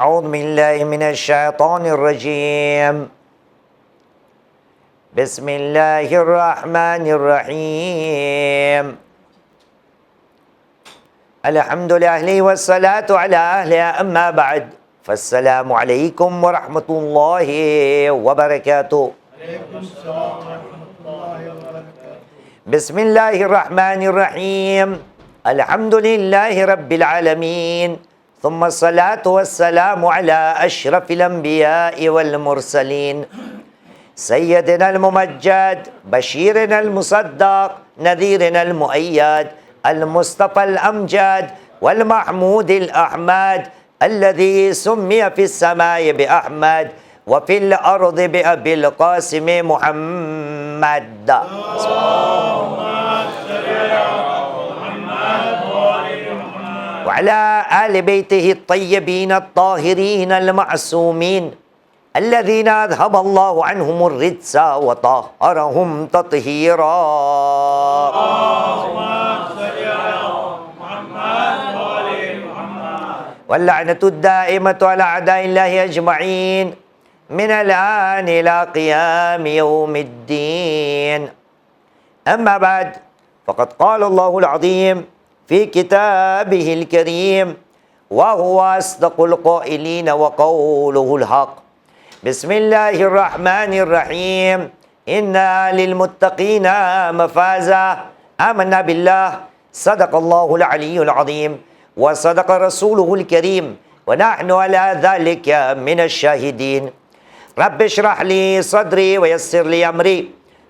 اعوذ باللہ من الشیطان الرجیم بسم اللہ الرحمن الرحیم الحمد للہ والصلاة علی اہلہ اما بعد فالسلام علیکم ورحمۃ اللہ وبرکاتہ۔ بسم اللہ الرحمن الرحیم الحمد للہ رب العالمین ثم الصلاة والسلام على اشرف الانبیاء والمرسلین سیدنا الممجد بشیرنا المصدق نذیرنا المؤید المصطفى الامجد والمحمود الاحمد الذي سمي في السماء بأحمد وفي الأرض بأبي القاسم محمد وعلى آل بيته الطيبين الطاهرين المعصومين الذين أذهب الله عنهم الرجس وطهرهم تطهيرا واللعنة الدائمة على أعداء الله أجمعين من الآن إلى قيام يوم الدين. أما بعد فقد قال الله العظيم في كتابه الكريم وهو أصدق القائلين وقوله الحق. بسم الله الرحمن الرحيم إنا للمتقين مفازا. آمنا بالله صدق الله العلي العظيم وصدق رسوله الكريم ونحن على ذلك من الشاهدين. رب اشرح لي صدري ويسر لي أمري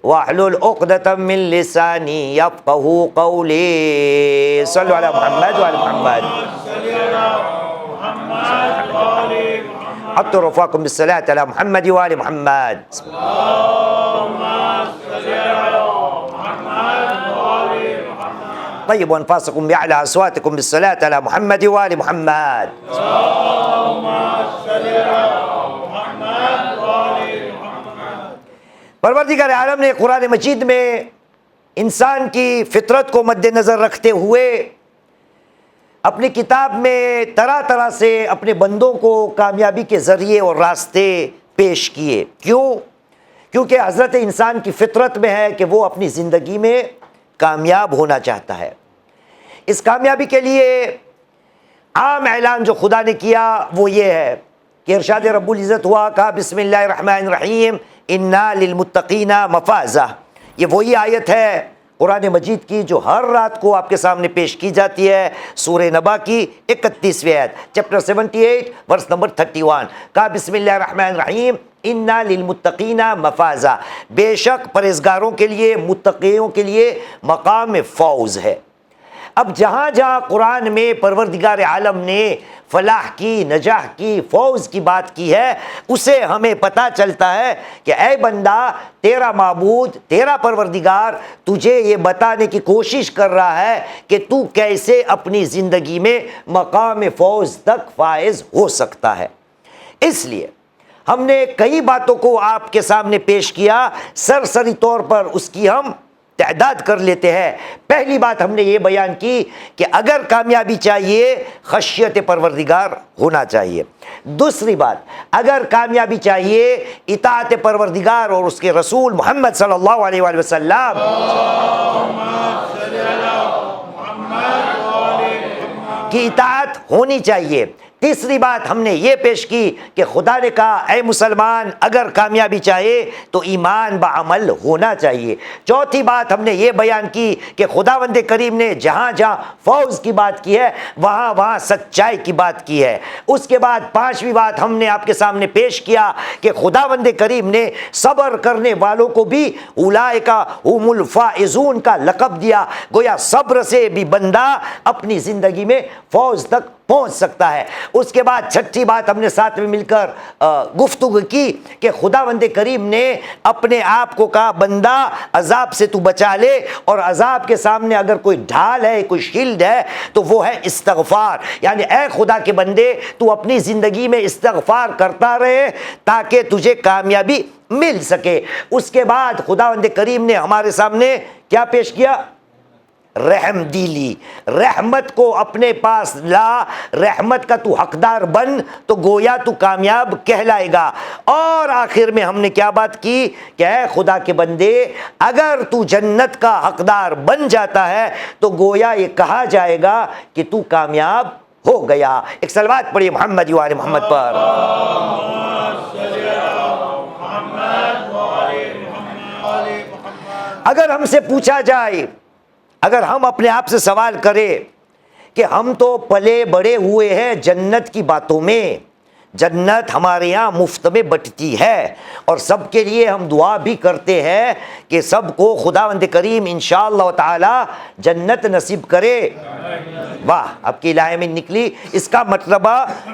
واحلل عقدة من لساني يفقهوا قولي. صلوا على محمد وعلى محمد. حطوا رفاقكم بالصلاة على محمد وآل محمد. طيبوا أنفاسكم بأعلى أصواتكم بالصلاة على محمد وآل محمد. پروردگار عالم نے قرآن مجید میں انسان کی فطرت کو مد نظر رکھتے ہوئے اپنی کتاب میں طرح طرح سے اپنے بندوں کو کامیابی کے ذریعے اور راستے پیش کیے. کیونکہ حضرت انسان کی فطرت میں ہے کہ وہ اپنی زندگی میں کامیاب ہونا چاہتا ہے. اس کامیابی کے لیے عام اعلان جو خدا نے کیا وہ یہ ہے کہ ارشاد رب العزت ہوا، کہا بسم اللہ الرحمن الرحیم انا للمتقین مفازا. یہ وہی آیت ہے قرآن مجید کی جو ہر رات کو آپ کے سامنے پیش کی جاتی ہے. سورہ نبا کی 31ویں آیت، چیپٹر 78 ورس نمبر 31. کہا بسم اللہ الرحمن الرحیم انا للمتقین مفازا. بے شک پرہیزگاروں کے لیے، متقیوں کے لیے مقام فوز ہے. اب جہاں جہاں قرآن میں پروردگار عالم نے فلاح کی، نجاح کی، فوز کی بات کی ہے، اسے ہمیں پتہ چلتا ہے کہ اے بندہ، تیرا معبود، تیرا پروردگار تجھے یہ بتانے کی کوشش کر رہا ہے کہ تو کیسے اپنی زندگی میں مقام فوز تک فائز ہو سکتا ہے. اس لیے ہم نے کئی باتوں کو آپ کے سامنے پیش کیا. سرسری طور پر اس کی ہم تعداد کر لیتے ہیں. پہلی بات ہم نے یہ بیان کی کہ اگر کامیابی چاہیے خشیت پروردگار ہونا چاہیے. دوسری بات، اگر کامیابی چاہیے اطاعت پروردگار اور اس کے رسول محمد صلی اللہ علیہ وآلہ وسلم کی اطاعت ہونی چاہیے. تیسری بات ہم نے یہ پیش کی کہ خدا نے کہا اے مسلمان اگر کامیابی چاہے تو ایمان بعمل ہونا چاہیے. چوتھی بات ہم نے یہ بیان کی کہ خداوند کریم نے جہاں جہاں فوز کی بات کی ہے وہاں وہاں سچائی کی بات کی ہے. اس کے بعد پانچویں بات ہم نے آپ کے سامنے پیش کیا کہ خداوند کریم نے صبر کرنے والوں کو بھی اولئک هم الفائزون کا لقب دیا. گویا صبر سے بھی بندہ اپنی زندگی میں فوز تک پہنچ سکتا ہے. اس کے بعد چھٹی بات ہم نے ساتھ میں مل کر گفتگو کی کہ خداوند کریم نے اپنے آپ کو کہا بندہ عذاب سے تو بچا لے، اور عذاب کے سامنے اگر کوئی ڈھال ہے، کوئی شیلڈ ہے تو وہ ہے استغفار. یعنی اے خدا کے بندے تو اپنی زندگی میں استغفار کرتا رہے تاکہ تجھے کامیابی مل سکے. اس کے بعد خداوند کریم نے ہمارے سامنے کیا پیش کیا؟ رحم دیلی، رحمت کو اپنے پاس لا، رحمت کا تو حقدار بن تو گویا تو کامیاب کہلائے گا۔ اور آخر میں ہم نے کیا بات کی کہ اے خدا کے بندے، اگر تو جنت کا حقدار بن جاتا ہے تو گویا یہ کہا جائے گا کہ تو کامیاب ہو گیا۔ ایک صلوات پڑھیے محمد و آل محمد پر۔ اگر ہم سے پوچھا جائے، اگر ہم اپنے آپ سے سوال کریں کہ ہم تو پلے بڑے ہوئے ہیں جنت کی باتوں میں، جنت ہمارے یہاں مفت میں بٹتی ہے اور سب کے لیے ہم دعا بھی کرتے ہیں کہ سب کو خداوند کریم انشاءاللہ تعالی جنت نصیب کرے۔ واہ، اب کی الہی میں نکلی، اس کا مطلب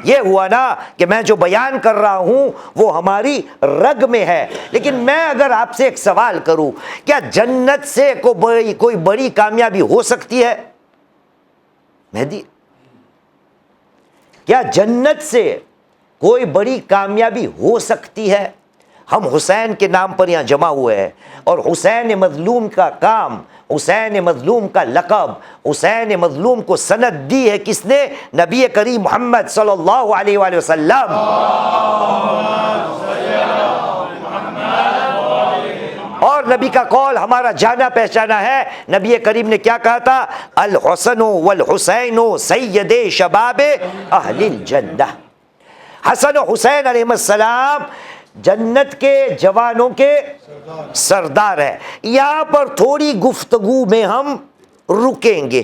یہ ہوا نا کہ میں جو بیان کر رہا ہوں وہ ہماری رگ میں ہے۔ لیکن میں اگر آپ سے ایک سوال کروں، کیا جنت سے کوئی بڑی کامیابی ہو سکتی ہے؟ مہدی، کیا جنت سے کوئی بڑی کامیابی ہو سکتی ہے؟ ہم حسین کے نام پر یہاں جمع ہوئے ہیں، اور حسین مظلوم کا کام، حسین مظلوم کا لقب، حسین مظلوم کو سند دی ہے کس نے؟ نبی کریم محمد صلی اللہ علیہ وآلہ وسلم۔ اور نبی کا قول ہمارا جانا پہچانا ہے، نبی کریم نے کیا کہا تھا؟ الحسن والحسین سید شباب اہل الجنہ۔ حسن و حسین علیہ السلام جنت کے جوانوں کے سردار ہے۔ یہاں پر تھوڑی گفتگو میں ہم رکیں گے،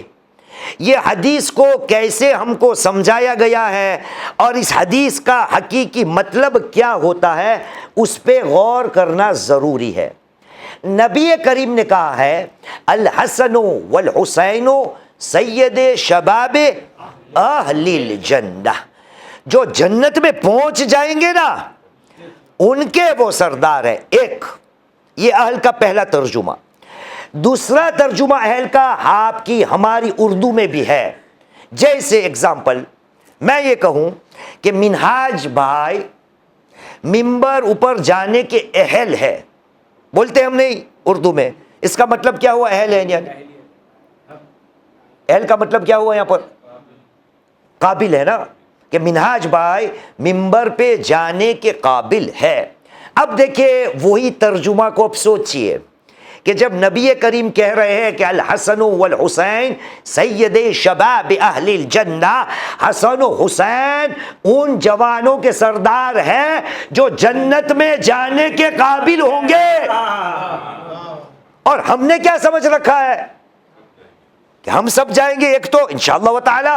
یہ حدیث کو کیسے ہم کو سمجھایا گیا ہے اور اس حدیث کا حقیقی مطلب کیا ہوتا ہے اس پہ غور کرنا ضروری ہے۔ نبی کریم نے کہا ہے الحسن والحسین سید شباب اہل الجنہ، جو جنت میں پہنچ جائیں گے نا ان کے وہ سردار ہے۔ ایک یہ اہل کا پہلا ترجمہ۔ دوسرا ترجمہ اہل کا آپ کی ہماری اردو میں بھی ہے۔ جیسے اگزامپل میں یہ کہوں کہ منہاج بھائی ممبر اوپر جانے کے اہل ہے، بولتے ہم نہیں اردو میں، اس کا مطلب کیا ہوا؟ اہل ہے، یعنی اہل کا مطلب کیا ہوا یہاں پر؟ قابل ہے نا، کہ منہاج بھائی ممبر پہ جانے کے قابل ہے۔ اب دیکھیں وہی ترجمہ کو اب سوچئے کہ جب نبی کریم کہہ رہے ہیں کہ الحسن والحسین سید شباب اہل الجنہ، حسن و حسین ان جوانوں کے سردار ہیں جو جنت میں جانے کے قابل ہوں گے۔ اور ہم نے کیا سمجھ رکھا ہے کہ ہم سب جائیں گے، ایک تو انشاءاللہ تعالی،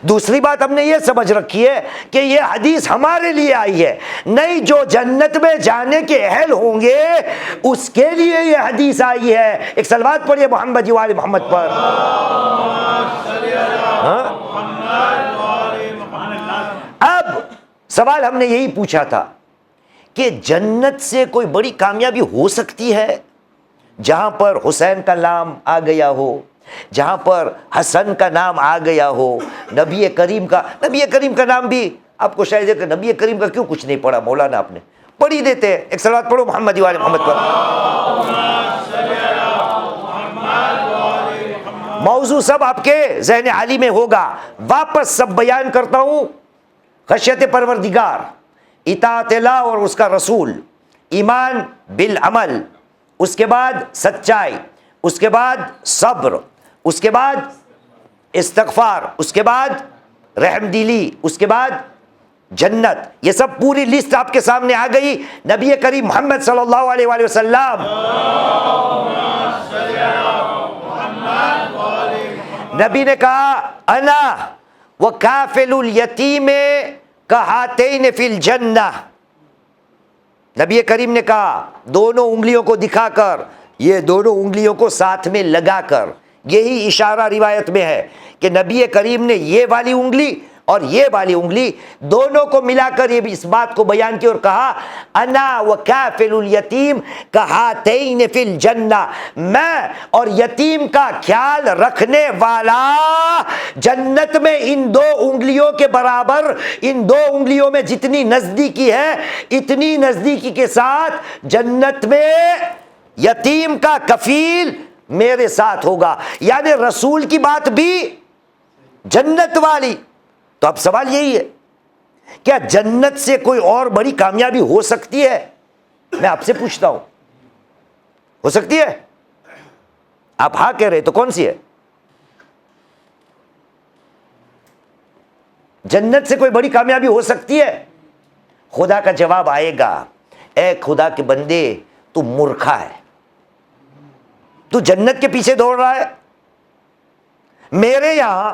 دوسری بات ہم نے یہ سمجھ رکھی ہے کہ یہ حدیث ہمارے لیے آئی ہے، نہیں جو جنت میں جانے کے اہل ہوں گے اس کے لیے یہ حدیث آئی ہے۔ ایک صلوات پڑھیے محمد و آل محمد پر۔ اب سوال ہم نے یہی پوچھا تھا کہ جنت سے کوئی بڑی کامیابی ہو سکتی ہے جہاں پر حسین کا نام آ گیا ہو، جہاں پر حسن کا نام آ گیا ہو، نبی کریم کا نام بھی آپ کو شاید ہے کہ نبی کریم کا کیوں کچھ نہیں پڑھا مولانا، آپ نے پڑھ ہی دیتے ہیں۔ ایک صلوات پڑھو محمد و آل محمد پر۔ موضوع سب آپ کے ذہن عالی میں ہوگا، واپس سب بیان کرتا ہوں۔ خشیت پروردگار، اطاعت اللہ اور اس کا رسول، ایمان بالعمل، اس کے بعد سچائی، اس کے بعد صبر، اس کے بعد استغفار، اس کے بعد رحم دلی، اس کے بعد جنت، یہ سب پوری لسٹ آپ کے سامنے آ گئی۔ نبی کریم محمد صلی اللہ علیہ وآلہ وسلم نبی نے کہا انا وکافل الیتیم کہاتین فی الجنہ۔ نبی کریم نے کہا دونوں انگلیوں کو دکھا کر، یہ دونوں انگلیوں کو ساتھ میں لگا کر، یہی اشارہ روایت میں ہے کہ نبی کریم نے یہ والی انگلی اور یہ والی انگلی دونوں کو ملا کر یہ بھی اس بات کو بیان کی اور کہا انا وکافل الیتیم کہاتین فی الجنہ، میں اور یتیم کا خیال رکھنے والا جنت میں ان دو انگلیوں کے برابر، ان دو انگلیوں میں جتنی نزدیکی ہے اتنی نزدیکی کے ساتھ جنت میں یتیم کا کفیل میرے ساتھ ہوگا، یعنی رسول کی بات بھی جنت والی۔ تو اب سوال یہی ہے، کیا جنت سے کوئی اور بڑی کامیابی ہو سکتی ہے؟ میں آپ سے پوچھتا ہوں، ہو سکتی ہے؟ آپ ہاں کہہ رہے تو کون سی ہے؟ جنت سے کوئی بڑی کامیابی ہو سکتی ہے؟ خدا کا جواب آئے گا، اے خدا کے بندے تو مورکھا ہے، تو جنت کے پیچھے دوڑ رہا ہے۔ میرے یہاں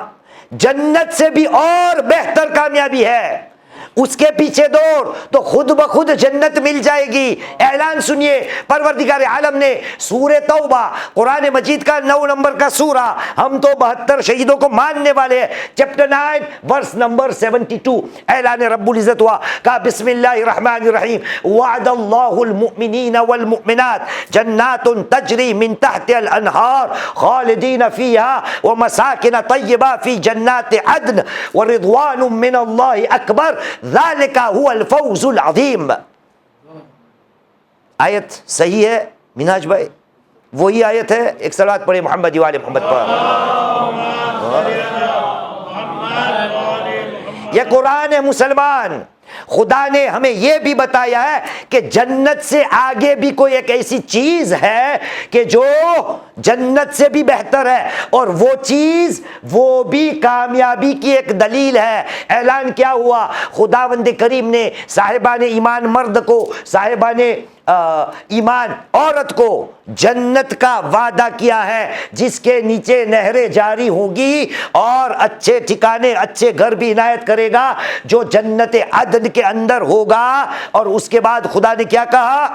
جنت سے بھی اور بہتر کامیابی ہے، اس کے پیچھے دوڑ تو خود بخود جنت مل جائے گی۔ اعلان سنیے، پروردگار عالم نے سورہ توبہ، قرآن مجید کا 9 نمبر کا سورہ، ہم تو 72 شہیدوں کو ماننے والے ہیں، چیپٹر 9 ورس نمبر 72، اعلان رب العزت ہوا، کہا بسم اللہ الرحمن الرحیم، وعد اللہ المؤمنین والمؤمنات جنات تجری من تحت الانہار خالدین فیہا ومساکن طیبہ فی جنات عدن ورضوان من اللہ اکبر ذالک هو الفوز العظیم۔ آیت صحیح ہے مناج بھائی؟ وہی آیت ہے، ایک صلوات پڑھے محمد وآل محمد پر۔ یہ قرآن ہے مسلمان، خدا نے ہمیں یہ بھی بتایا ہے کہ جنت سے آگے بھی کوئی ایک ایسی چیز ہے کہ جو جنت سے بھی بہتر ہے، اور وہ چیز وہ بھی کامیابی کی ایک دلیل ہے۔ اعلان کیا ہوا؟ خداوند کریم نے صاحبان ایمان مرد کو، صاحبان ایمان عورت کو جنت کا وعدہ کیا ہے جس کے نیچے نہریں جاری ہوں گی، اور اچھے ٹھکانے، اچھے گھر بھی عنایت کرے گا جو جنت عدن کے اندر ہوگا۔ اور اس کے بعد خدا نے کیا کہا؟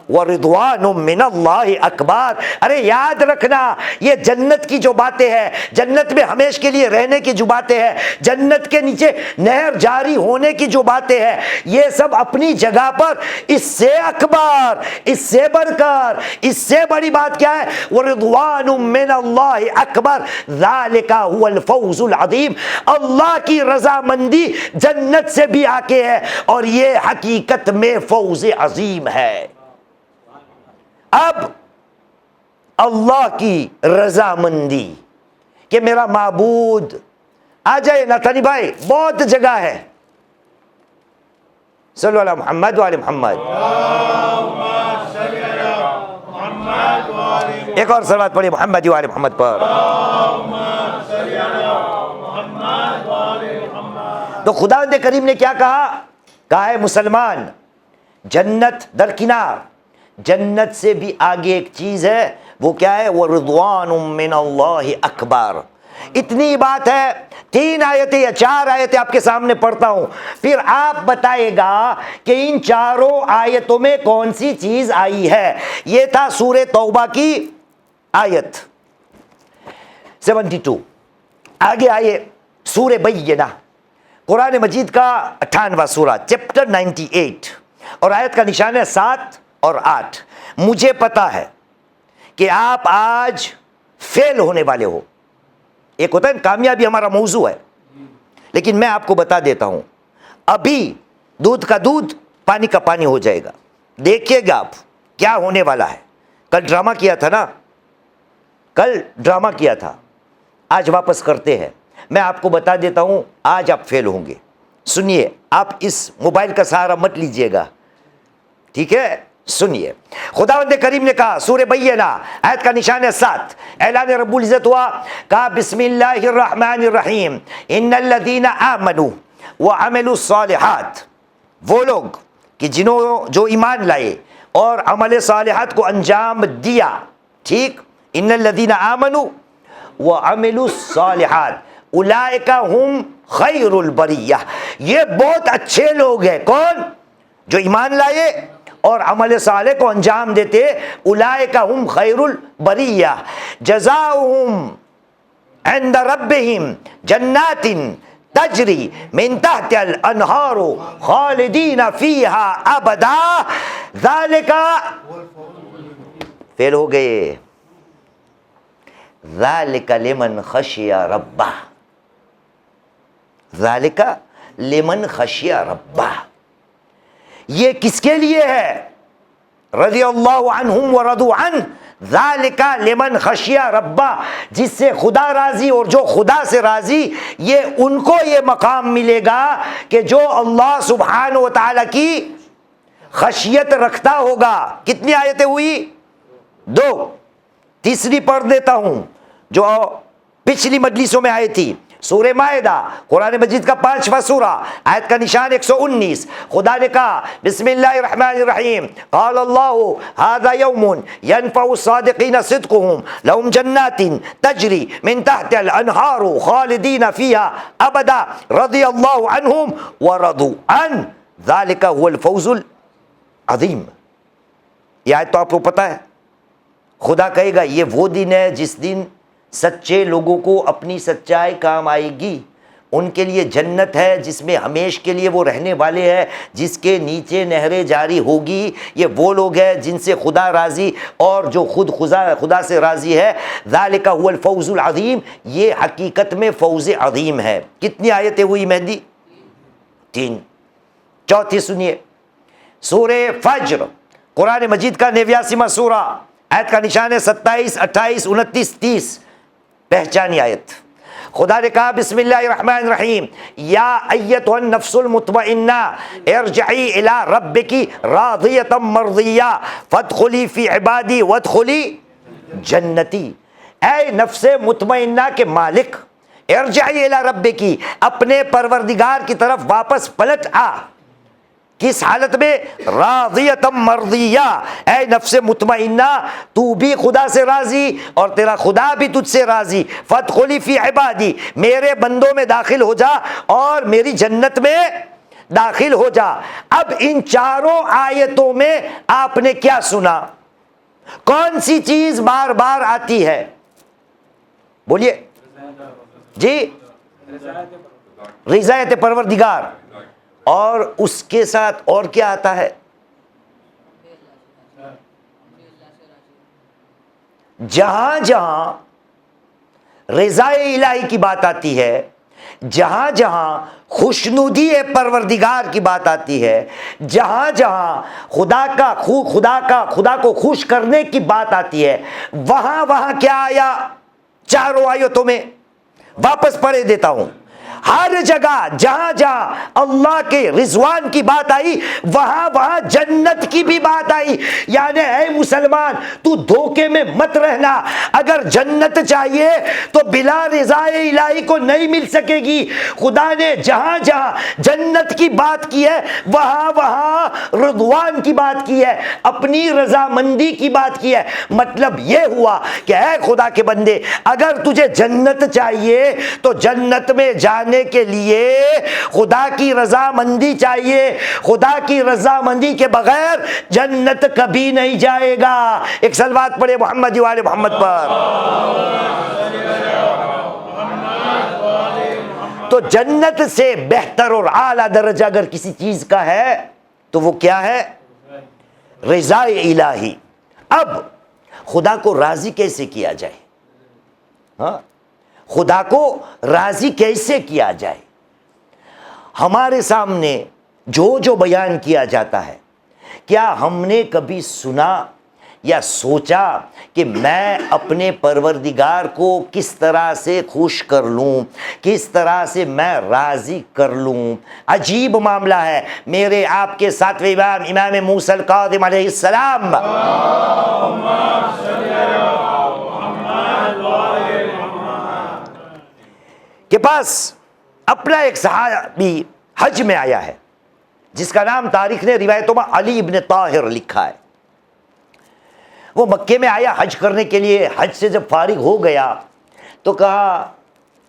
وَرِضْوَانٌ مِّنَ اللَّهِ اکبر۔ ارے یاد رکھنا، یہ جنت کی جو باتیں ہیں، جنت میں ہمیشہ کے لیے رہنے کی جو باتیں ہیں، جنت کے نیچے نہر جاری ہونے کی جو باتیں ہیں، یہ سب اپنی جگہ پر اس سے اکبر، اس سے بڑھ کر، اس سے بڑی بات کیا ہے؟ وَرِضْوَانٌ مِّنَ اللَّهِ اکبر ذَلِكَ هُوَ الْفَوْزُ الْعَظِيمُ۔ اللہ کی رضامندی جنت سے بھی آگے ہے، اور یہ حقیقت میں فوز عظیم ہے۔ اب اللہ کی رضامندی کہ میرا معبود آ جائے نا تھانی بھائی، بہت جگہ ہے، صلی اللہ محمد وآل محمد۔ ایک اور صلوات پڑھیے محمد وآل محمد پر۔ تو خداوند کریم نے کیا کہا؟ کہا ہے مسلمان، جنت درکنار، جنت سے بھی آگے ایک چیز ہے، وہ کیا ہے؟ وَرِضْوَانٌ مِّنَ اللَّهِ اکبر۔ اتنی بات ہے، 3 آیتیں یا 4 آیتیں آپ کے سامنے پڑھتا ہوں، پھر آپ بتائے گا کہ ان چاروں آیتوں میں کون سی چیز آئی ہے۔ یہ تھا سورہ توبہ کی آیت 72۔ آگے آئیے سورہ بینہ، قرآن مجید کا 98واں سورہ، چیپٹر 98، اور آیت کا نشان ہے 7 اور 8۔ مجھے پتا ہے کہ آپ آج فیل ہونے والے ہو۔ ایک ہوتا ہے کامیابی ہمارا موضوع ہے، لیکن میں آپ کو بتا دیتا ہوں، ابھی دودھ کا دودھ پانی کا پانی ہو جائے گا۔ دیکھیے گا آپ کیا ہونے والا ہے۔ کل ڈرامہ کیا تھا نا، کل ڈرامہ کیا تھا، آج واپس کرتے ہیں۔ میں آپ کو بتا دیتا ہوں، آج آپ فیل ہوں گے۔ سنیے، آپ اس موبائل کا سہارا مت لیجئے گا، ٹھیک ہے؟ سنیے، خداوند کریم نے کہا سورہ بینہ آیت کا نشان ہے 7، اعلان رب العزت ہوا، کہا بسم اللہ الرحمن الرحیم، ان الذین آمنوا وعملوا الصالحات، وہ لوگ کہ جو ایمان لائے اور عمل صالحات کو انجام دیا، ٹھیک؟ ان الذین آمنوا وعملوا الصالحات اولئک هم خیر البریہ، یہ بہت اچھے لوگ ہیں۔ کون؟ جو ایمان لائے اور عمل صالح کو انجام دیتے، اولئک هم خیر البریہ، جزاؤہم عند ربہم جنات تجری من تحت الانہار خالدین فیہا ابدا ذالک، فیل ہو گئے، ذالک لمن خشی ربہ، ذالک لمن خشی ربہ، یہ کس کے لیے ہے؟ رضی اللہ عنہم ورضوا عنہ، ذالک لمن خشی ربہ، جس سے خدا راضی اور جو خدا سے راضی، یہ ان کو یہ مقام ملے گا کہ جو اللہ سبحانہ و تعالی کی خشیت رکھتا ہوگا۔ کتنی آیتیں ہوئی؟ 2۔ تیسری پڑھ دیتا ہوں جو پچھلی مجلسوں میں آئی تھی، سورہ مائدہ، قرآن مجید کا 5واں سورہ، آیت کا نشان 119۔ خدا نے کہا بسم اللہ الرحمن الرحیم، قال اللہ ھذا یوم ینفع الصادقین صدقہم لہم جنات تجری من تحت الانہار خالدین فیہا ابدا رضی اللہ عنہم ورضوا عنہ ذالک هو الفوز العظیم۔ یہ آیت تو آپ کو پتہ ہے، خدا کہے گا یہ وہ دن ہے جس دن سچے لوگوں کو اپنی سچائی کام آئے گی، ان کے لیے جنت ہے جس میں ہمیشہ کے لیے وہ رہنے والے ہیں، جس کے نیچے نہریں جاری ہوگی۔ یہ وہ لوگ ہیں جن سے خدا راضی اور جو خود خدا سے راضی ہے۔ ذالک هو الفوز العظیم، یہ حقیقت میں فوز عظیم ہے۔ کتنی آیتیں ہوئی مہدی؟ 3۔ چوتھی سنیے، سورہ فجر، قرآن مجید کا 89واں سورہ، آیت کا نشان ہے 27، 28، 29، 30۔ پہچانی آیت، خدا نے کہا بسم اللہ الرحمن الرحیم، یا ایتھا النفس المطمئنہ ارجعی الی ربک راضیۃ مرضیہ فادخلی فی عبادی وادخلی جنتی۔ اے نفس مطمئنہ کے مالک، ارجعی الی ربک، اپنے پروردگار کی طرف واپس پلٹ آ۔ کس حالت میں؟ راضیۃ مرضیہ، اے نفس مطمئنہ تو بھی خدا سے راضی اور تیرا خدا بھی تجھ سے راضی۔ فادخلی فی عبادی، میرے بندوں میں داخل ہو جا اور میری جنت میں داخل ہو جا۔ اب ان چاروں آیتوں میں آپ نے کیا سنا؟ کون سی چیز بار بار آتی ہے؟ بولیے جی، رضایت پروردگار، اور اس کے ساتھ اور کیا آتا ہے؟ جہاں جہاں رضا الہی کی بات آتی ہے، جہاں جہاں خوشنودی پروردگار کی بات آتی ہے، جہاں جہاں خدا کو خوش کرنے کی بات آتی ہے، وہاں کیا آیا؟ چاروں آیتوں میں واپس پڑھ دیتا ہوں۔ ہر جگہ جہاں جہاں اللہ کے رضوان کی بات آئی، وہاں جنت کی بھی بات آئی۔ یعنی اے مسلمان، تو دھوکے میں مت رہنا، اگر جنت چاہیے تو بلا رضا الہی کو نہیں مل سکے گی۔ خدا نے جہاں جہاں جنت کی بات کی ہے، وہاں رضوان کی بات کی ہے، اپنی رضامندی کی بات کی ہے۔ مطلب یہ ہوا کہ اے خدا کے بندے، اگر تجھے جنت چاہیے تو جنت میں جانے کے لیے خدا کی رضامندی چاہیے۔ خدا کی رضامندی کے بغیر جنت کبھی نہیں جائے گا۔ ایک صلوات پڑھے محمد و آل محمد پر۔ تو جنت سے بہتر اور اعلیٰ درجہ اگر کسی چیز کا ہے تو وہ کیا ہے؟ رضا الہی۔ اب خدا کو راضی کیسے کیا جائے؟ ہاں، خدا کو راضی کیسے کیا جائے؟ ہمارے سامنے جو بیان کیا جاتا ہے، کیا ہم نے کبھی سنا یا سوچا کہ میں اپنے پروردگار کو کس طرح سے خوش کر لوں، کس طرح سے میں راضی کر لوں؟ عجیب معاملہ ہے۔ میرے آپ کے ساتویں امام موسیٰ الکاظم علیہ السلام کے پاس اپنا ایک صحابی حج میں آیا ہے، جس کا نام تاریخ نے روایتوں میں علی ابن طاہر لکھا ہے۔ وہ مکے میں آیا حج کرنے کے لیے، حج سے جب فارغ ہو گیا تو کہا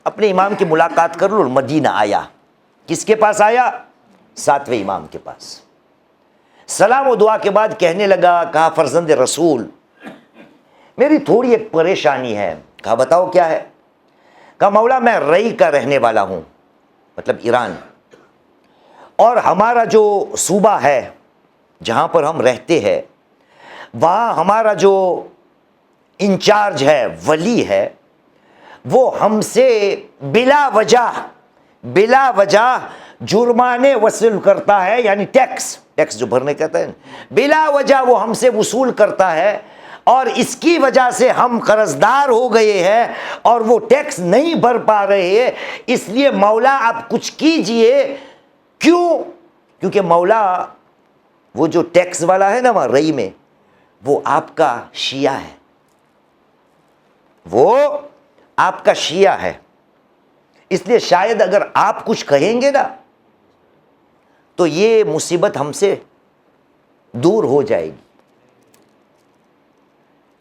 اپنے امام کی ملاقات کر لو۔ مدینہ آیا، کس کے پاس آیا؟ ساتویں امام کے پاس۔ سلام و دعا کے بعد کہنے لگا، کہا فرزند رسول میری تھوڑی ایک پریشانی ہے۔ کہا بتاؤ کیا ہے؟ کہا مولا میں رئی کا رہنے والا ہوں، مطلب ایران، اور ہمارا جو صوبہ ہے جہاں پر ہم رہتے ہیں، وہاں ہمارا جو انچارج ہے، ولی ہے، وہ ہم سے بلا وجہ جرمانے وصول کرتا ہے، یعنی ٹیکس جو بھرنے کہتا ہے، بلا وجہ وہ ہم سے وصول کرتا ہے، اور اس کی وجہ سے ہم قرضدار ہو گئے ہیں اور وہ ٹیکس نہیں بھر پا رہے ہیں، اس لیے مولا آپ کچھ کیجئے۔ کیوں؟ کیونکہ مولا وہ جو ٹیکس والا ہے نا وہاں رئی میں، وہ آپ کا شیعہ ہے، وہ آپ کا شیعہ ہے، اس لیے شاید اگر آپ کچھ کہیں گے نا تو یہ مصیبت ہم سے دور ہو جائے گی۔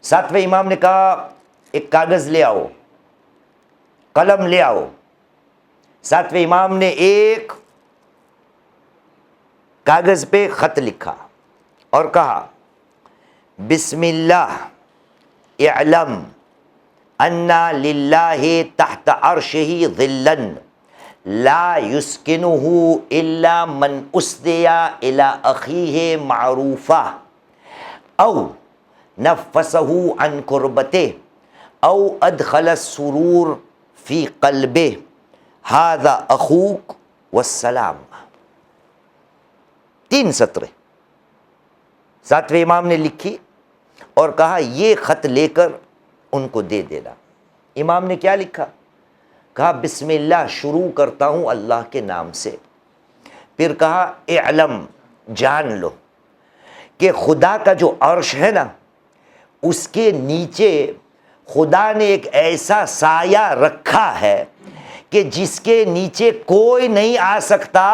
ساتویں امام نے کہا ایک کاغذ لے آؤ، قلم لے آؤ۔ ساتویں امام نے ایک کاغذ پہ خط لکھا اور کہا بسم اللہ اعلم ان للہ تحت عرشہ ظلا لا یسکنہ الا من اسدی الی اخیہ معروفہ او نفسہ عن کربتہ او ادخل السرور فی قلبہ ھذا اخوک والسلام۔ 3 سطریں ساتویں امام نے لکھی اور کہا یہ خط لے کر ان کو دے دینا۔ امام نے کیا لکھا؟ کہا بسم اللہ، شروع کرتا ہوں اللہ کے نام سے۔ پھر کہا اعلم، جان لو کہ خدا کا جو عرش ہے نا اس کے نیچے خدا نے ایک ایسا سایہ رکھا ہے کہ جس کے نیچے کوئی نہیں آ سکتا،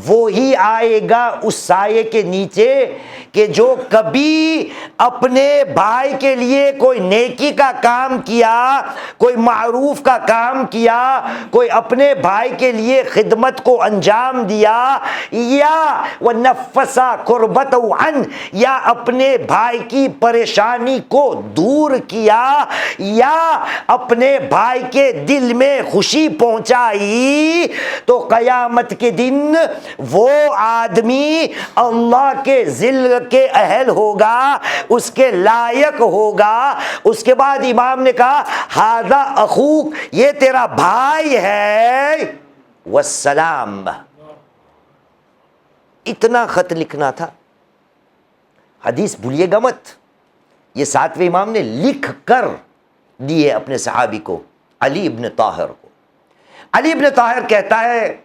وہی آئے گا اس سائے کے نیچے کہ جو کبھی اپنے بھائی کے لیے کوئی نیکی کا کام کیا، کوئی معروف کا کام کیا، کوئی اپنے بھائی کے لیے خدمت کو انجام دیا، یا وَنَفَّسَ كُرْبَتَهُ عَنْ، یا اپنے بھائی کی پریشانی کو دور کیا، یا اپنے بھائی کے دل میں خوشی پہنچائی، تو قیامت کے دن وہ آدمی اللہ کے ذل کے اہل ہوگا، اس کے لائق ہوگا۔ اس کے بعد امام نے کہا ھذا اخوک، یہ تیرا بھائی ہے، والسلام۔ اتنا خط لکھنا تھا۔ حدیث بھولیے گا مت، یہ ساتویں امام نے لکھ کر دیے اپنے صحابی کو، علی ابن طاہر کو۔ علی ابن طاہر کہتا ہے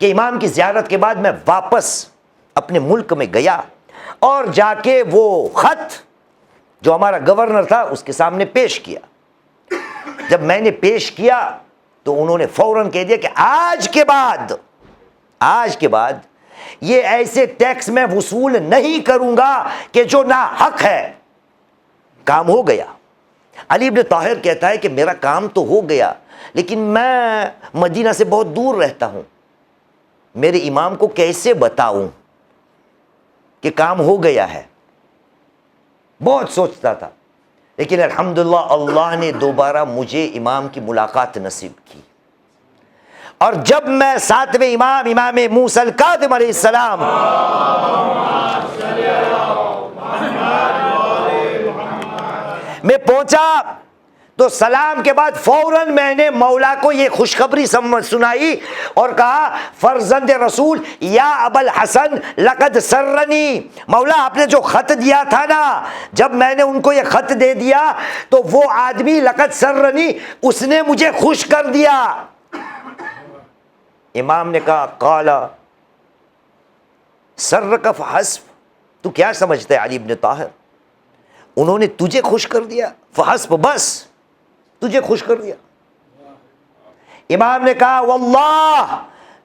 کہ امام کی زیارت کے بعد میں واپس اپنے ملک میں گیا اور جا کے وہ خط جو ہمارا گورنر تھا اس کے سامنے پیش کیا۔ جب میں نے پیش کیا تو انہوں نے فوراً کہہ دیا کہ آج کے بعد یہ ایسے ٹیکس میں وصول نہیں کروں گا کہ جو ناحق ہے۔ کام ہو گیا۔ علی ابن طاہر کہتا ہے کہ میرا کام تو ہو گیا، لیکن میں مدینہ سے بہت دور رہتا ہوں، میرے امام کو کیسے بتاؤں کہ کام ہو گیا ہے؟ بہت سوچتا تھا، لیکن الحمدللہ اللہ نے دوبارہ مجھے امام کی ملاقات نصیب کی۔ اور جب میں ساتویں امام موسیٰ الکاظم علیہ السلام میں پہنچا تو سلام کے بعد فوراً میں نے مولا کو یہ خوشخبری سنائی اور کہا فرزند رسول یا ابا الحسن لقد سرنی، مولا آپ نے جو خط دیا تھا نا، جب میں نے ان کو یہ خط دے دیا تو وہ آدمی لقد سرنی، اس نے مجھے خوش کر دیا۔ امام نے کہا قال سرک فحسب، تو کیا سمجھتا ہے علی ابن طاہر، انہوں نے تجھے خوش کر دیا، فحسب، بس تجھے خوش کر دیا۔ امام نے کہا واللہ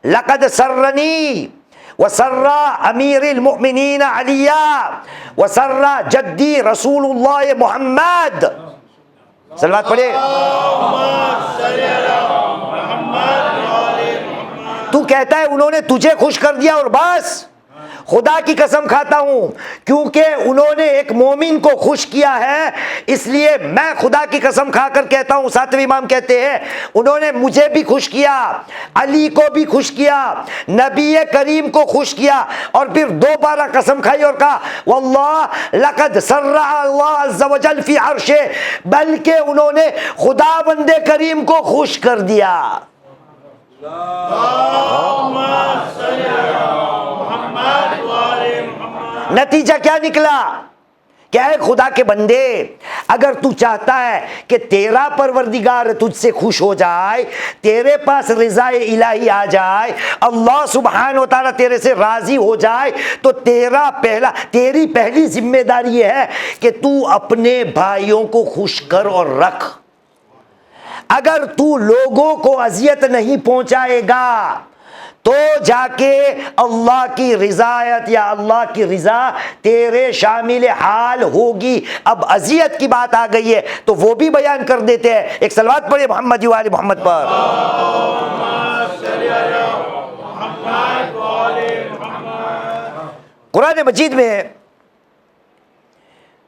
لقد سرنی وسر امیر المؤمنین علی وسر جدی رسول اللہ محمد، صلوات پڑھے۔ تو کہتا ہے انہوں نے تجھے خوش کر دیا اور بس؟ خدا کی قسم کھاتا ہوں، کیونکہ انہوں نے ایک مومن کو خوش کیا ہے، اس لیے میں خدا کی قسم کھا کر کہتا ہوں، ساتویں امام کہتے ہیں انہوں نے مجھے بھی خوش کیا، علی کو بھی خوش کیا، نبی کریم کو خوش کیا، اور پھر دوبارہ قسم کھائی اور کہا واللہ لقد سر اللہ عز وجل فی عرشہ، بلکہ انہوں نے خداوند کریم کو خوش کر دیا۔ نتیجہ کیا نکلا کہ اے خدا کے بندے، اگر تو چاہتا ہے کہ تیرا پروردگار تجھ سے خوش ہو جائے، تیرے پاس رضا الہی آ جائے، اللہ سبحانہ و تعالیٰ تیرے سے راضی ہو جائے، تو تیری پہلی ذمہ داری یہ ہے کہ تو اپنے بھائیوں کو خوش کر اور رکھ۔ اگر تو لوگوں کو اذیت نہیں پہنچائے گا تو جا کے اللہ کی رضایت یا اللہ کی رضا تیرے شامل حال ہوگی۔ اب اذیت کی بات آ گئی ہے تو وہ بھی بیان کر دیتے ہیں۔ ایک صلوات پڑھے محمد و آل محمد پر۔ قرآن مجید میں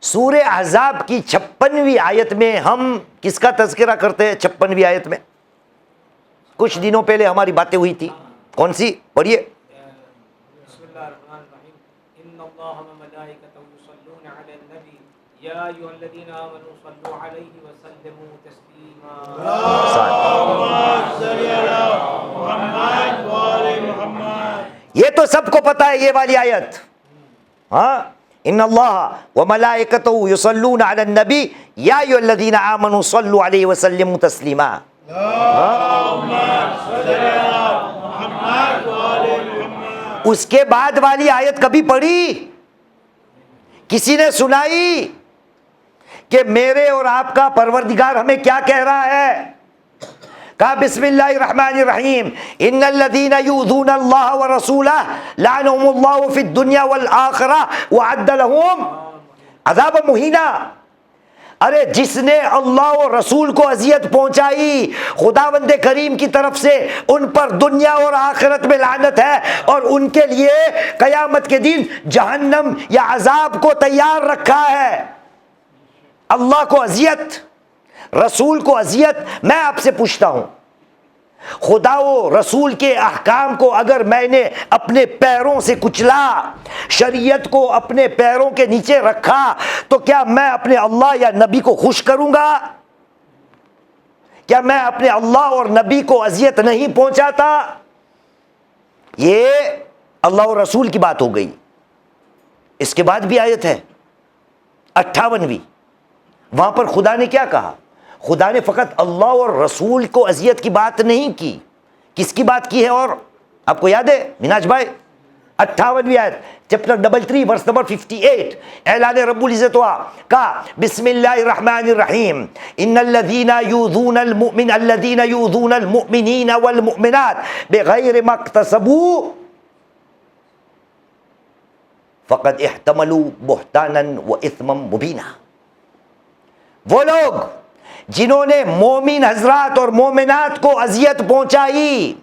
سورہ احزاب کی 56ویں آیت میں ہم کس کا تذکرہ کرتے ہیں؟ 56ویں آیت میں کچھ دنوں پہلے ہماری باتیں ہوئی تھی، کون سی؟ پڑھیے۔ بسم اللہ الرحمن الرحیم، ان اللہ و ملائکتہ یصلون علی النبی یا ایھا الذین آمنوا صلوا علیہ وسلموا تسلیما۔ اللہم صل علی محمد و آل محمد۔ یہ تو سب کو پتا ہے یہ والی آیت، ہاں، ان اللہ و ملائکتہ یصلون علی النبی یا ایھا الذین آمنوا صلوا علیہ وسلموا تسلیما۔ اس کے بعد والی آیت کبھی پڑھی؟ کسی نے سنائی کہ میرے اور آپ کا پروردگار ہمیں کیا کہہ رہا ہے؟ کہا بسم اللہ الرحمن الرحیم، ان الذین یؤذون اللہ ورسولہ لعنهم اللہ فی الدنیا والآخرہ وعد لهم عذابا مہینا۔ ارے جس نے اللہ و رسول کو اذیت پہنچائی، خداوند کریم کی طرف سے ان پر دنیا اور آخرت میں لعنت ہے، اور ان کے لیے قیامت کے دن جہنم یا عذاب کو تیار رکھا ہے۔ اللہ کو اذیت، رسول کو اذیت۔ میں آپ سے پوچھتا ہوں، خدا و رسول کے احکام کو اگر میں نے اپنے پیروں سے کچلا، شریعت کو اپنے پیروں کے نیچے رکھا، تو کیا میں اپنے اللہ یا نبی کو خوش کروں گا؟ کیا میں اپنے اللہ اور نبی کو اذیت نہیں پہنچاتا؟ یہ اللہ اور رسول کی بات ہو گئی۔ اس کے بعد بھی آیت ہے 58ویں، وہاں پر خدا نے کیا کہا؟ خدا نے فقط اللہ اور رسول کو اذیت کی بات نہیں کی، کس کی بات کی ہے؟ اور آپ کو یاد ہے مناج بھائی؟ 58ویں آیت، چیپٹر 33 ورس نمبر 58، اعلان رب العزت ہوا، کہا بسم اللہ الرحمن الرحیم، ان الذین یؤذون المؤمنین والمؤمنات بغیر ما اکتسبوا فقد احتملوا بہتانا واثما مبینا۔ وہ لوگ جنہوں نے مومن حضرات اور مومنات کو اذیت پہنچائی،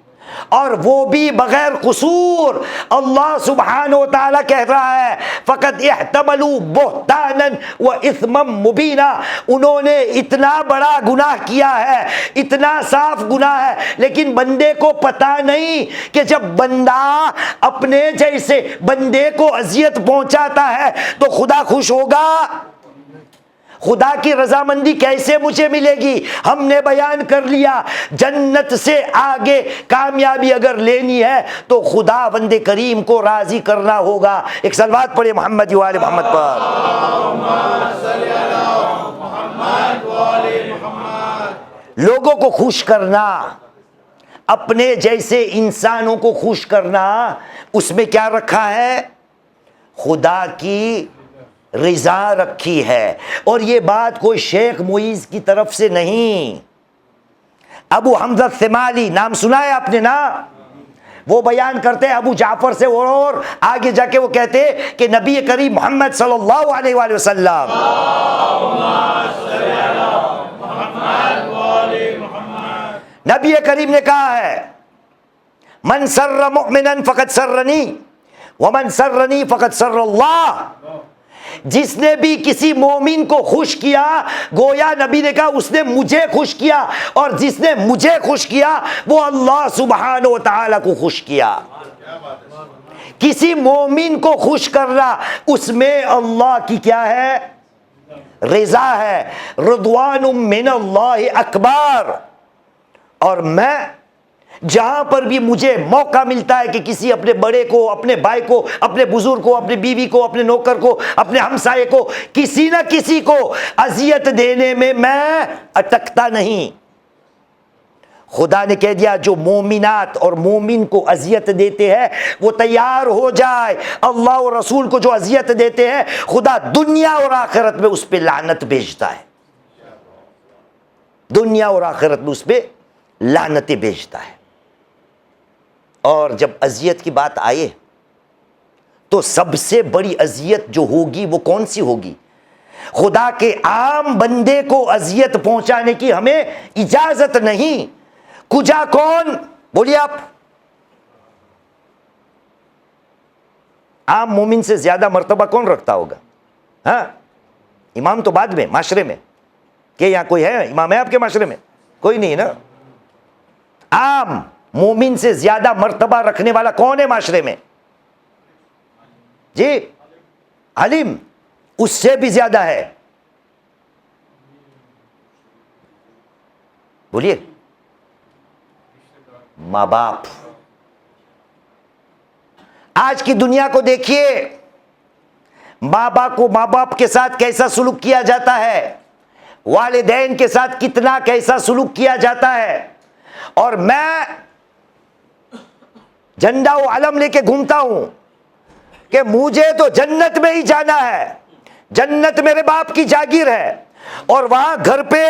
اور وہ بھی بغیر قصور، اللہ سبحانہ و تعالیٰ کہہ رہا ہے فقط احتملوا بہتانا و اثما مبینا، انہوں نے اتنا بڑا گناہ کیا ہے، اتنا صاف گناہ ہے، لیکن بندے کو پتہ نہیں کہ جب بندہ اپنے جیسے بندے کو اذیت پہنچاتا ہے تو خدا خوش ہوگا؟ خدا کی رضامندی کیسے مجھے ملے گی؟ ہم نے بیان کر لیا، جنت سے آگے کامیابی اگر لینی ہے تو خدا بند کریم کو راضی کرنا ہوگا۔ ایک صلوات پڑھے محمد و آل محمد پر۔ لوگوں کو خوش کرنا، اپنے جیسے انسانوں کو خوش کرنا، اس میں کیا رکھا ہے؟ خدا کی رضا رکھی ہے۔ اور یہ بات کوئی شیخ معیز کی طرف سے نہیں، ابو حمزہ الثمالی نام سنا ہے آپ نے نا؟ وہ بیان کرتے ہیں ابو جعفر سے، اور آگے جا کے وہ کہتے کہ نبی کریم محمد صلی اللہ علیہ وآلہ وسلم نبی کریم نے کہا ہے من سر مؤمنا فقد سرنی ومن سرنی فقد سر اللہ۔ جس نے بھی کسی مومن کو خوش کیا، گویا نبی نے کہا اس نے مجھے خوش کیا، اور جس نے مجھے خوش کیا وہ اللہ سبحانہ و تعالیٰ کو خوش کیا۔ کسی مومن کو خوش کرنا، اس میں اللہ کی کیا ہے؟ رضا ہے۔ رضوان من اللہ اکبر۔ اور میں جہاں پر بھی مجھے موقع ملتا ہے کہ کسی اپنے بڑے کو، اپنے بھائی کو، اپنے بزرگ کو، اپنی بیوی کو، اپنے نوکر کو، اپنے ہمسائے کو، کسی نہ کسی کو اذیت دینے میں اٹکتا نہیں۔ خدا نے کہہ دیا جو مومنات اور مومن کو اذیت دیتے ہیں وہ تیار ہو جائے، اللہ اور رسول کو جو اذیت دیتے ہیں خدا دنیا اور آخرت میں اس پہ لعنت بھیجتا ہے، دنیا اور آخرت میں اس پہ لعنتیں بھیجتا ہے۔ اور جب اذیت کی بات آئے تو سب سے بڑی اذیت جو ہوگی وہ کون سی ہوگی؟ خدا کے عام بندے کو اذیت پہنچانے کی ہمیں اجازت نہیں۔ کجا کون؟ بولیے آپ۔ عام مومن سے زیادہ مرتبہ کون رکھتا ہوگا؟ ہاں، امام تو بعد میں، معاشرے میں۔ کہ یہاں کوئی ہے امام ہے آپ کے معاشرے میں؟ کوئی نہیں نا۔ عام مومن سے زیادہ مرتبہ رکھنے والا کون ہے معاشرے میں؟ جی، عالم۔ اس سے بھی زیادہ ہے، بولیے، ماں باپ۔ آج کی دنیا کو دیکھیے، ماں باپ کے ساتھ کیسا سلوک کیا جاتا ہے، والدین کے ساتھ کتنا کیسا سلوک کیا جاتا ہے۔ اور میں جھنڈا و علم لے کے گھومتا ہوں کہ مجھے تو جنت میں ہی جانا ہے، جنت میرے باپ کی جاگیر ہے، اور وہاں گھر پہ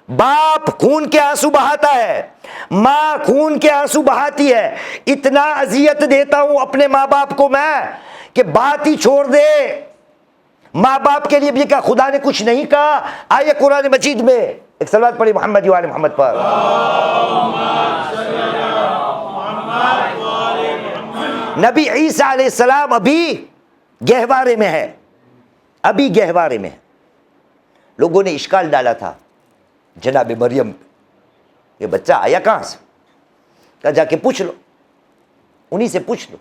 باپ خون کے آنسو بہاتا ہے، ماں خون کے آنسو بہاتی ہے، اتنا اذیت دیتا ہوں اپنے ماں باپ کو میں کہ بات ہی چھوڑ دے۔ ماں باپ کے لیے بھی کہا، خدا نے کچھ نہیں کہا؟ آئے قرآن مجید میں، ایک صلوات پڑھی محمد و آل محمد پر۔ نبی عیسیٰ علیہ السلام ابھی گہوارے میں ہے، ابھی گہوارے میں ہے۔ لوگوں نے اشکال ڈالا تھا جناب مریم، یہ بچہ آیا کہاں سے؟ کہا جا کے پوچھ لو، انہی سے پوچھ لو۔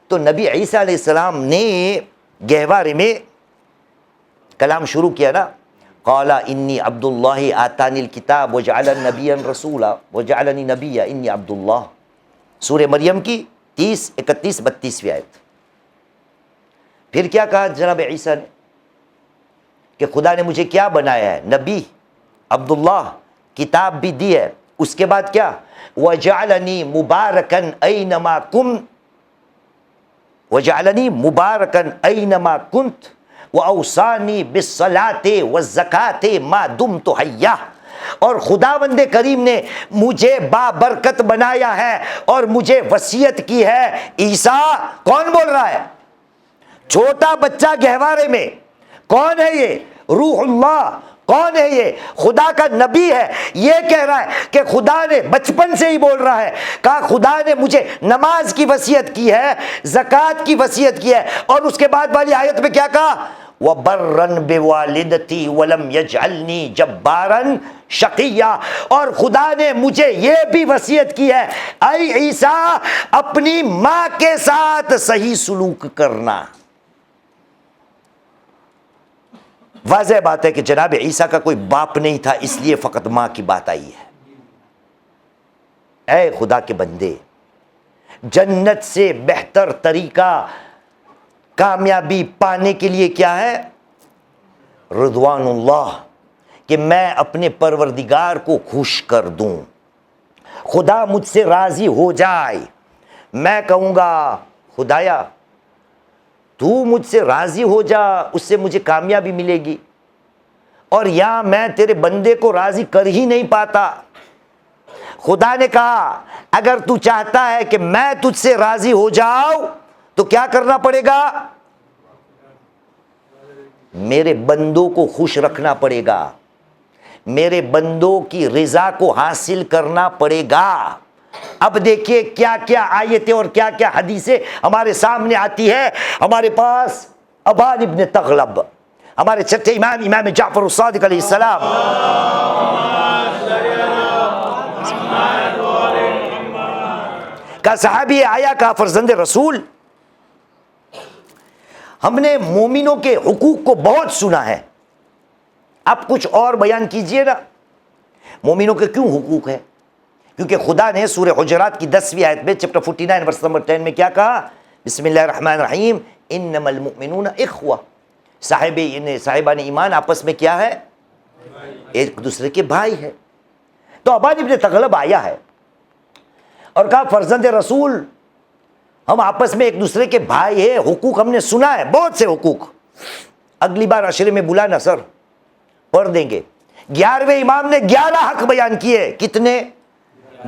تو نبی عیسیٰ علیہ السلام نے گہوارے میں کلام شروع کیا نا، قال انی عبد اللہ آتانی الکتاب وجعلنی نبیا رسولا وجعلنی نبیا انی عبد اللہ، سورہ مریم کی 30، 31، 32ویں آیت۔ پھر کیا کہا جناب عیسیٰ نے کہ خدا نے مجھے کیا بنایا ہے؟ نبی، عبداللہ، کتاب بھی دی ہے۔ اس کے بعد کیا؟ وجعلنی مبارکن اینما کنت، وجعلنی مبارکن اینما کنت واوصانی بالصلاۃ والزکاۃ ما دمت حیا۔ اور خداوند کریم نے مجھے بابرکت بنایا ہے اور مجھے وصیت کی ہے۔ عیسیٰ کون بول رہا ہے؟ چھوٹا بچہ گہوارے میں، کون ہے یہ؟ روح اللہ۔ کون ہے یہ؟ خدا کا نبی ہے۔ یہ کہہ رہا ہے کہ خدا نے بچپن سے ہی بول رہا ہے، کہا خدا نے مجھے نماز کی وصیت کی ہے، زکوٰۃ کی وصیت کی ہے، اور اس کے بعد والی آیت میں کیا کہا؟ وَبَرًّا بِوَالِدَتِي وَلَمْ يَجْعَلْنِي جَبَّارًا شَقِيًّا۔ اور خدا نے مجھے یہ بھی وصیت کی ہے، اے عیسیٰ اپنی ماں کے ساتھ صحیح سلوک کرنا۔ واضح بات ہے کہ جناب عیسیٰ کا کوئی باپ نہیں تھا، اس لیے فقط ماں کی بات آئی ہے۔ اے خدا کے بندے، جنت سے بہتر طریقہ کامیابی پانے کے لیے کیا ہے؟ رضوان اللہ، کہ میں اپنے پروردگار کو خوش کر دوں، خدا مجھ سے راضی ہو جائے۔ میں کہوں گا خدایا تو مجھ سے راضی ہو جا، اس سے مجھے کامیابی ملے گی، اور یہاں میں تیرے بندے کو راضی کر ہی نہیں پاتا۔ خدا نے کہا اگر تو چاہتا ہے کہ میں تجھ سے راضی ہو جاؤں تو کیا کرنا پڑے گا؟ میرے بندوں کو خوش رکھنا پڑے گا، میرے بندوں کی رضا کو حاصل کرنا پڑے گا۔ اب دیکھیے کیا کیا آیتیں اور کیا کیا حدیثیں ہمارے سامنے آتی ہے۔ ہمارے پاس ابان ابن تغلب، ہمارے چھٹے امام، امام جعفر الصادق علیہ السلام، کا صحابی آیا، کہا فرزند رسول ہم نے مومنوں کے حقوق کو بہت سنا ہے، آپ کچھ اور بیان کیجئے نا، مومنوں کے کیوں حقوق ہیں؟ کیونکہ خدا نے سورہ حجرات کی 10ویں آیت میں چیپٹر 49 ورس نمبر 10 میں کیا کہا؟ بسم اللہ الرحمن الرحیم انما المؤمنون اخوہ، صاحبان ایمان آپس میں کیا ہے؟ ایک دوسرے کے بھائی ہے۔ تو ابان ابن تغلب آیا ہے اور کہا فرزند رسول ہم آپس میں ایک دوسرے کے بھائی ہیں، حقوق ہم نے سنا ہے، بہت سے حقوق، اگلی بار عشرے میں بلانا سر، پڑھ دیں گے۔ 11ویں امام نے 11 حق بیان کیے، کتنے؟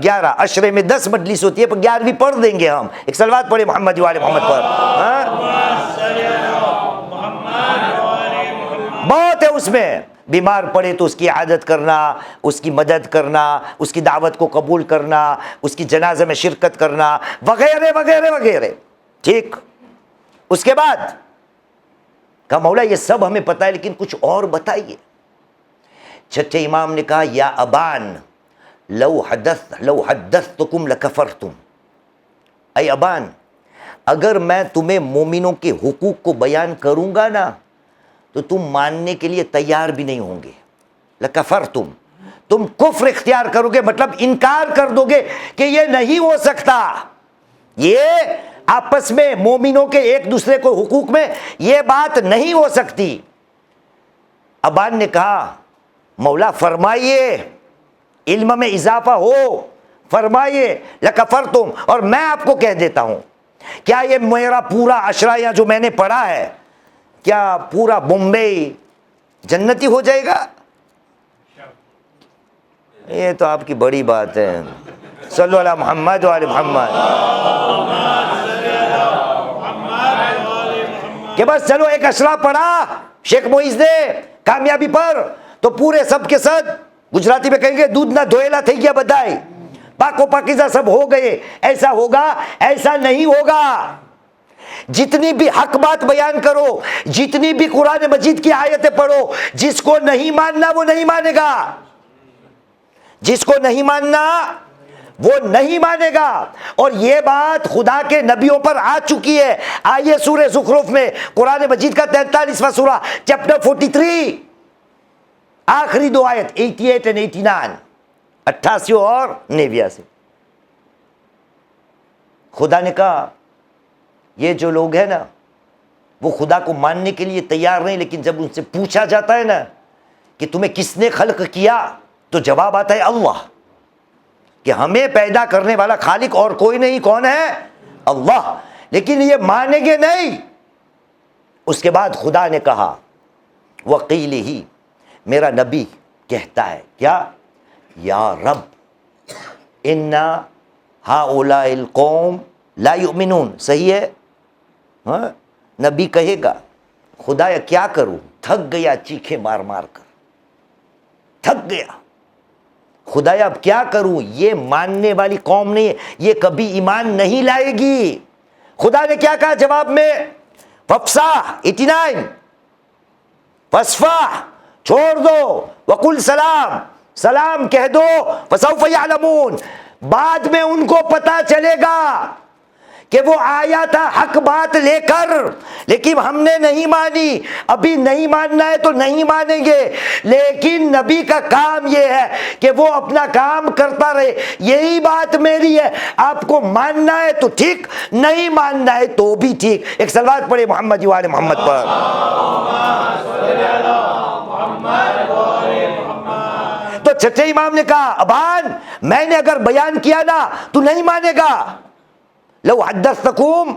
11۔ عشرے میں 10 مجلس ہوتی ہے، پر 11ویں پڑھ دیں گے ہم۔ ایک صلوات پڑھے محمد وآل محمد پر۔ بہت ہے اس میں، بیمار پڑے تو اس کی عادت کرنا، اس کی مدد کرنا، اس کی دعوت کو قبول کرنا، اس کی جنازے میں شرکت کرنا، وغیرہ وغیرہ وغیرہ، ٹھیک۔ اس کے بعد کہا مولا یہ سب ہمیں پتہ ہے لیکن کچھ اور بتائیے۔ چھٹے امام نے کہا یا ابان لو حدثتکم لکفرتم، اے ابان اگر میں تمہیں مومنوں کے حقوق کو بیان کروں گا نا تو تم ماننے کے لیے تیار بھی نہیں ہوں گے۔ لکفرتم، تم کفر اختیار کرو گے، مطلب انکار کر دو گے کہ یہ نہیں ہو سکتا، یہ آپس میں مومنوں کے ایک دوسرے کو حقوق میں یہ بات نہیں ہو سکتی۔ ابان نے کہا مولا فرمائیے، علم میں اضافہ ہو، فرمائیے لکفرتم، اور میں آپ کو کہہ دیتا ہوں کیا یہ میرا پورا عشرہ جو میں نے پڑھا ہے کیا پورا بمبئی جنتی ہو جائے گا؟ یہ تو آپ کی بڑی بات ہے۔ صلو علی محمد وعلی محمد، کہ بس چلو ایک عشرہ پڑھا شیخ معیز نے کامیابی پر تو پورے سب کے ساتھ، گجراتی میں کہیں گے دودھ نہ دھوئلا تھئی گیا بدائی، پاک و پاکیزہ سب ہو گئے۔ ایسا ہوگا؟ ایسا نہیں ہوگا۔ جتنی بھی حق بات بیان کرو، جتنی بھی قرآن مجید کی آیتیں پڑھو، جس کو نہیں ماننا وہ نہیں مانے گا، جس کو نہیں ماننا وہ نہیں مانے گا۔ اور یہ بات خدا کے نبیوں پر آ چکی ہے۔ آئیے سورہ زخرف میں، قرآن مجید کا 43واں سورہ چیپٹر 43 آخری 2 آیت 88 اور 89، 88 اور 89۔ خدا نے کہا یہ جو لوگ ہیں نا وہ خدا کو ماننے کے لیے تیار نہیں، لیکن جب ان سے پوچھا جاتا ہے نا کہ تمہیں کس نے خلق کیا تو جواب آتا ہے اللہ، کہ ہمیں پیدا کرنے والا خالق اور کوئی نہیں، کون ہے؟ اللہ۔ لیکن یہ مانیں گے نہیں۔ اس کے بعد خدا نے کہا وقیل ہی، میرا نبی کہتا ہے کیا؟ یا رب انا ہؤلاء القوم لا یؤمنون، صحیح ہے؟ ہاں، نبی کہے گا خدایا کیا کروں، تھک گیا چیخے مار مار کر، تھک گیا خدایا اب کیا کروں، یہ ماننے والی قوم نہیں ہے، یہ کبھی ایمان نہیں لائے گی۔ خدا نے کیا کہا جواب میں؟ فَافْصَحْ 89، فَاصْفَحْ، چھوڑ دو، وَقُلْ سلام، سلام کہہ دو، فَسَوْفَ يَعْلَمُونَ، بعد میں ان کو پتا چلے گا کہ وہ آیا تھا حق بات لے کر لیکن ہم نے نہیں مانی۔ ابھی نہیں ماننا ہے تو نہیں مانیں گے، لیکن نبی کا کام یہ ہے کہ وہ اپنا کام کرتا رہے۔ یہی بات میری ہے، آپ کو ماننا ہے تو ٹھیک، نہیں ماننا ہے تو بھی ٹھیک۔ ایک صلوات پڑھے محمد وآل محمد پر۔ تو چھٹے امام نے کہا ابان میں نے اگر بیان کیا نا تو نہیں مانے گا، لو حدثتکم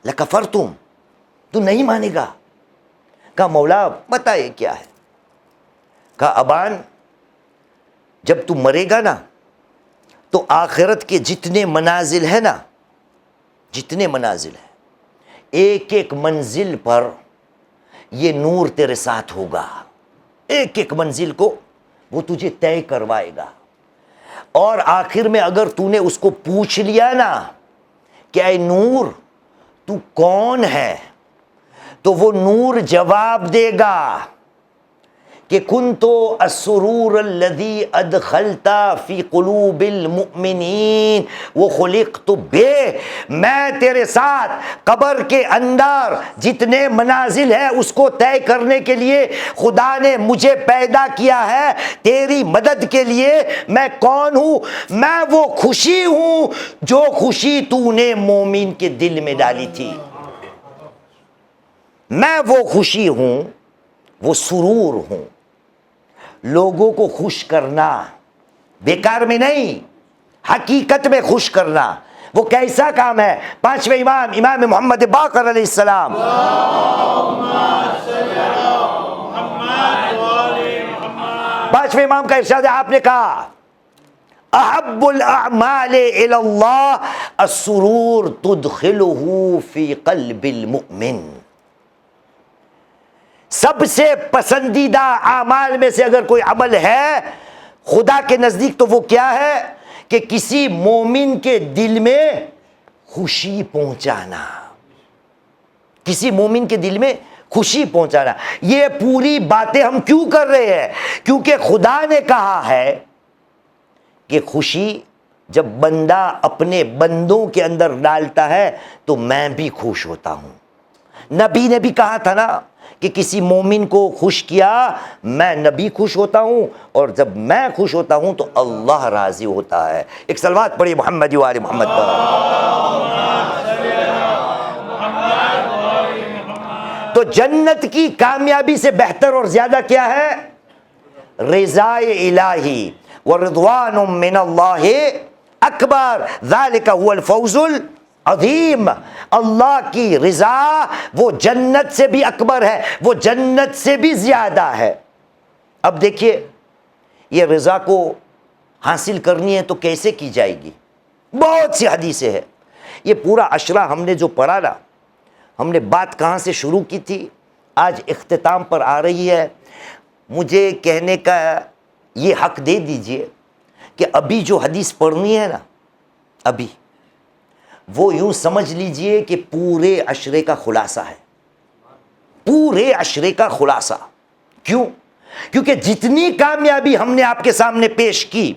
لکفرتم، تو نہیں مانے گا۔ کہا مولا بتائے کیا ہے؟ کہا ابان جب تو مرے گا نا تو آخرت کے جتنے منازل ہیں نا، جتنے منازل ہیں، ایک ایک منزل پر یہ نور تیرے ساتھ ہوگا، ایک ایک منزل کو وہ تجھے طے کروائے گا۔ اور آخر میں اگر تو نے اس کو پوچھ لیا نا کہ اے نور تو کون ہے، تو وہ نور جواب دے گا کہ کنتو السرور الذی ادخلتا فی قلوب المؤمنین وخلقت بہ، میں تیرے ساتھ قبر کے اندر جتنے منازل ہیں اس کو طے کرنے کے لیے خدا نے مجھے پیدا کیا ہے، تیری مدد کے لیے۔ میں کون ہوں؟ میں وہ خوشی ہوں جو خوشی تو نے مومن کے دل میں ڈالی تھی۔ میں وہ خوشی ہوں، وہ سرور ہوں، لوگوں کو خوش کرنا، بیکار میں نہیں، حقیقت میں خوش کرنا۔ وہ کیسا کام ہے؟ پانچویں امام، امام محمد باقر علیہ السلام، پانچویں امام کا ارشاد ہے، آپ نے کہا احب الاعمال الی اللہ السرور تدخلہ فی قلب المؤمن۔ سب سے پسندیدہ اعمال میں سے اگر کوئی عمل ہے خدا کے نزدیک تو وہ کیا ہے؟ کہ کسی مومن کے دل میں خوشی پہنچانا، کسی مومن کے دل میں خوشی پہنچانا۔ یہ پوری باتیں ہم کیوں کر رہے ہیں؟ کیونکہ خدا نے کہا ہے کہ خوشی جب بندہ اپنے بندوں کے اندر ڈالتا ہے تو میں بھی خوش ہوتا ہوں۔ نبی نے بھی کہا تھا نا کہ کسی مومن کو خوش کیا میں نبی خوش ہوتا ہوں، اور جب میں خوش ہوتا ہوں تو اللہ راضی ہوتا ہے۔ ایک صلوات پڑھیے محمد و آل محمد پر۔ تو جنت کی کامیابی سے بہتر اور زیادہ کیا ہے؟ رضا الہی، ورضوان من اللہ اکبر، ذالک هو الفوز العظیم۔ اللہ کی رضا وہ جنت سے بھی اکبر ہے، وہ جنت سے بھی زیادہ ہے۔ اب دیکھیے یہ رضا کو حاصل کرنی ہے تو کیسے کی جائے گی؟ بہت سی حدیثیں ہیں۔ یہ پورا عشرہ ہم نے جو پڑھا نا، ہم نے بات کہاں سے شروع کی تھی، آج اختتام پر آ رہی ہے۔ مجھے کہنے کا یہ حق دے دیجئے کہ ابھی جو حدیث پڑھنی ہے نا، ابھی وہ یوں سمجھ لیجئے کہ پورے عشرے کا خلاصہ ہے، پورے عشرے کا خلاصہ۔ کیوں؟ کیونکہ جتنی کامیابی ہم نے آپ کے سامنے پیش کی،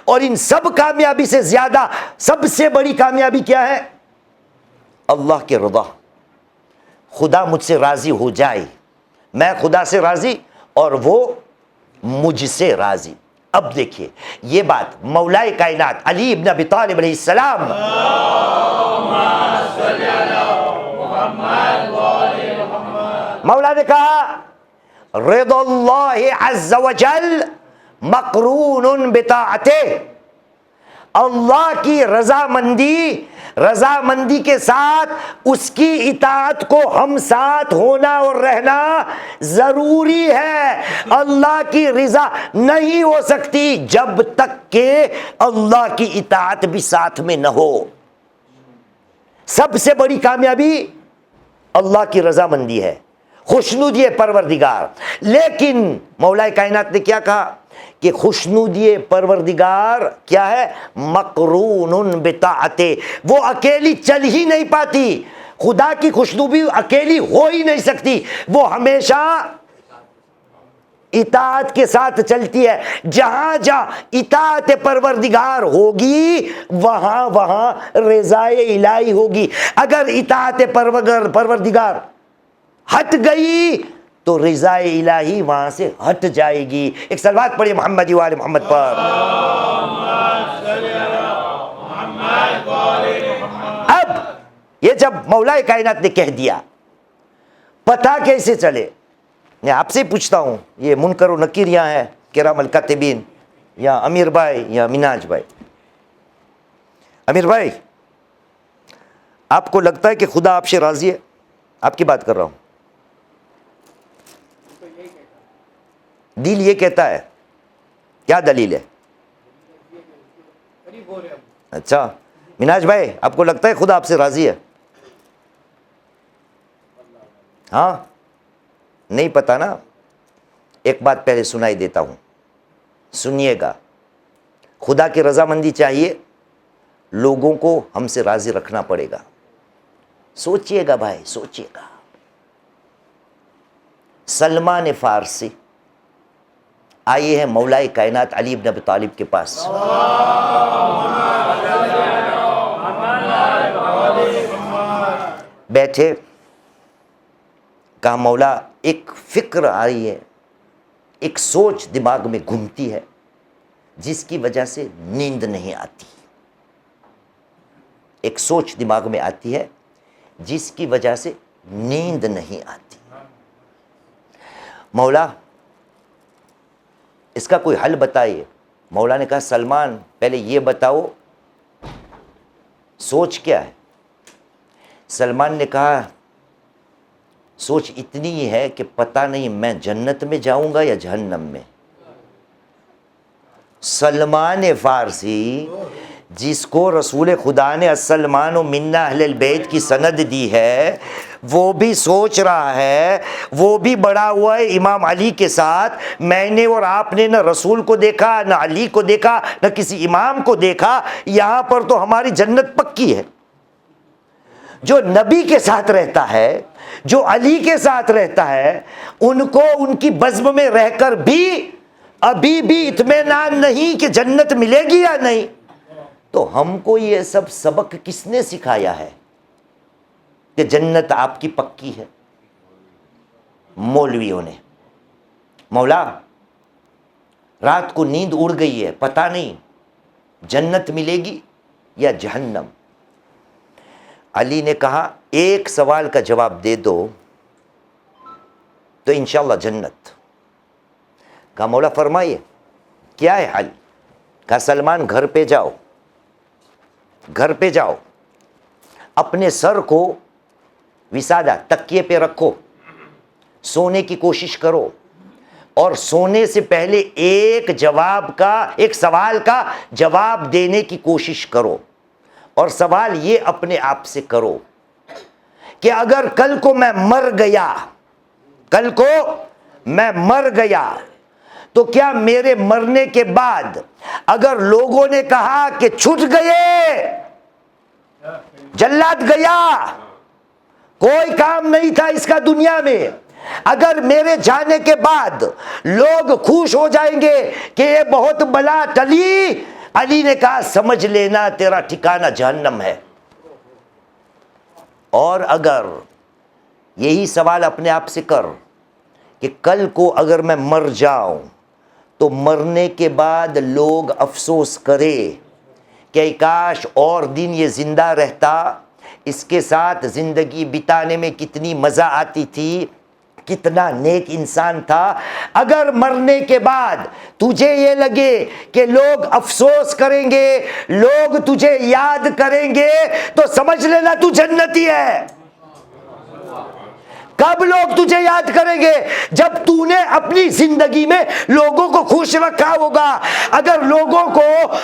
اور ان سب کامیابی سے زیادہ سب سے بڑی کامیابی کیا ہے؟ اللہ کے رضا، خدا مجھ سے راضی ہو جائے، میں خدا سے راضی اور وہ مجھ سے راضی۔ اب دیکھیے یہ بات مولا کائنات علی ابن ابی طالب علیہ السلام، مولا نے کہا رضا اللہ عز وجل مقرون بطاعتہ، اللہ کی رضامندی کے ساتھ اس کی اطاعت کو ہم ساتھ ہونا اور رہنا ضروری ہے۔ اللہ کی رضا نہیں ہو سکتی جب تک کہ اللہ کی اطاعت بھی ساتھ میں نہ ہو۔ سب سے بڑی کامیابی اللہ کی رضامندی ہے، خوشنودی پروردگار۔ لیکن مولا کائنات نے کیا کہا کہ خوشنودی پروردگار کیا ہے؟ مقرون بطاعت، وہ اکیلی چل ہی نہیں پاتی، خدا کی خوشنودی اکیلی ہو ہی نہیں سکتی، وہ ہمیشہ اطاعت کے ساتھ چلتی ہے۔ جہاں جہاں اطاعت پروردگار ہوگی وہاں رضا الہی ہوگی۔ اگر اطاعت پروردگار ہٹ گئی تو رضا الہی وہاں سے ہٹ جائے گی۔ ایک صلوات پڑھیے محمد و آل محمد پر۔ اب یہ جب مولا کائنات نے کہہ دیا، پتہ کیسے چلے؟ میں آپ سے پوچھتا ہوں، یہ منکر و نکیر یہاں ہے، کرام الکاتبین، یا امیر بھائی یا مناج بھائی۔ امیر بھائی، آپ کو لگتا ہے کہ خدا آپ سے راضی ہے؟ آپ کی بات کر رہا ہوں۔ دل یہ کہتا ہے، کیا دلیل ہے؟ اچھا مناج بھائی، آپ کو لگتا ہے خدا آپ سے راضی ہے؟ ہاں، نہیں پتا نا؟ ایک بات پہلے سنائی دیتا ہوں، سنیے گا۔ خدا کی رضامندی چاہیے، لوگوں کو ہم سے راضی رکھنا پڑے گا۔ سوچئے گا بھائی، سوچئے گا۔ سلمان فارسی آئے ہیں مولائے کائنات علی بن ابی طالب کے پاس. بیٹھے, کہا مولا ایک فکر آ رہی ہے, ایک سوچ دماغ میں گھومتی ہے جس کی وجہ سے نیند نہیں آتی. ایک سوچ دماغ میں آتی ہے جس کی وجہ سے نیند نہیں آتی. مولا اس کا کوئی حل بتائیے. مولا نے کہا سلمان پہلے یہ بتاؤ سوچ کیا ہے. سلمان نے کہا سوچ اتنی ہی ہے کہ پتہ نہیں میں جنت میں جاؤں گا یا جہنم میں. سلمان فارسی جس کو رسول خدا نے السلمان منا اہل البیت کی سند دی ہے, وہ بھی سوچ رہا ہے, وہ بھی بڑا ہوا ہے امام علی کے ساتھ. میں نے اور آپ نے نہ رسول کو دیکھا, نہ علی کو دیکھا, نہ کسی امام کو دیکھا. یہاں پر تو ہماری جنت پکی ہے. جو نبی کے ساتھ رہتا ہے, جو علی کے ساتھ رہتا ہے, ان کو ان کی بزم میں رہ کر بھی ابھی بھی اطمینان نہیں کہ جنت ملے گی یا نہیں. تو ہم کو یہ سب سبق کس نے سکھایا ہے کہ جنت آپ کی پکی ہے؟ مولویوں نے. مولا رات کو نیند اڑ گئی ہے, پتہ نہیں جنت ملے گی یا جہنم. علی نے کہا ایک سوال کا جواب دے دو تو انشاءاللہ جنت. کہا مولا فرمائیے کیا ہے حل. کہا سلمان گھر پہ جاؤ, گھر پہ جاؤ, اپنے سر کو وسادہ تکیے پہ رکھو, سونے کی کوشش کرو, اور سونے سے پہلے ایک سوال کا جواب دینے کی کوشش کرو. اور سوال یہ اپنے آپ سے کرو کہ اگر کل کو میں مر گیا تو کیا میرے مرنے کے بعد اگر لوگوں نے کہا کہ چھٹ گئے, جلاد گیا, کوئی کام نہیں تھا اس کا دنیا میں, اگر میرے جانے کے بعد لوگ خوش ہو جائیں گے کہ یہ بہت بلا ٹلی, علی نے کہا سمجھ لینا تیرا ٹھکانہ جہنم ہے. اور اگر یہی سوال اپنے آپ سے کر کہ کل کو اگر میں مر جاؤں تو مرنے کے بعد لوگ افسوس کرے کہ کاش اور دن یہ زندہ رہتا, اس کے ساتھ زندگی بتانے میں کتنی مزہ آتی تھی, کتنا نیک انسان تھا. اگر مرنے کے بعد تجھے یہ لگے کہ لوگ افسوس کریں گے, لوگ تجھے یاد کریں گے, تو سمجھ لینا تو جنتی ہے. کب لوگ تجھے یاد کریں گے؟ جب تو نے اپنی زندگی میں لوگوں کو خوش رکھا ہوگا. اگر لوگوں کو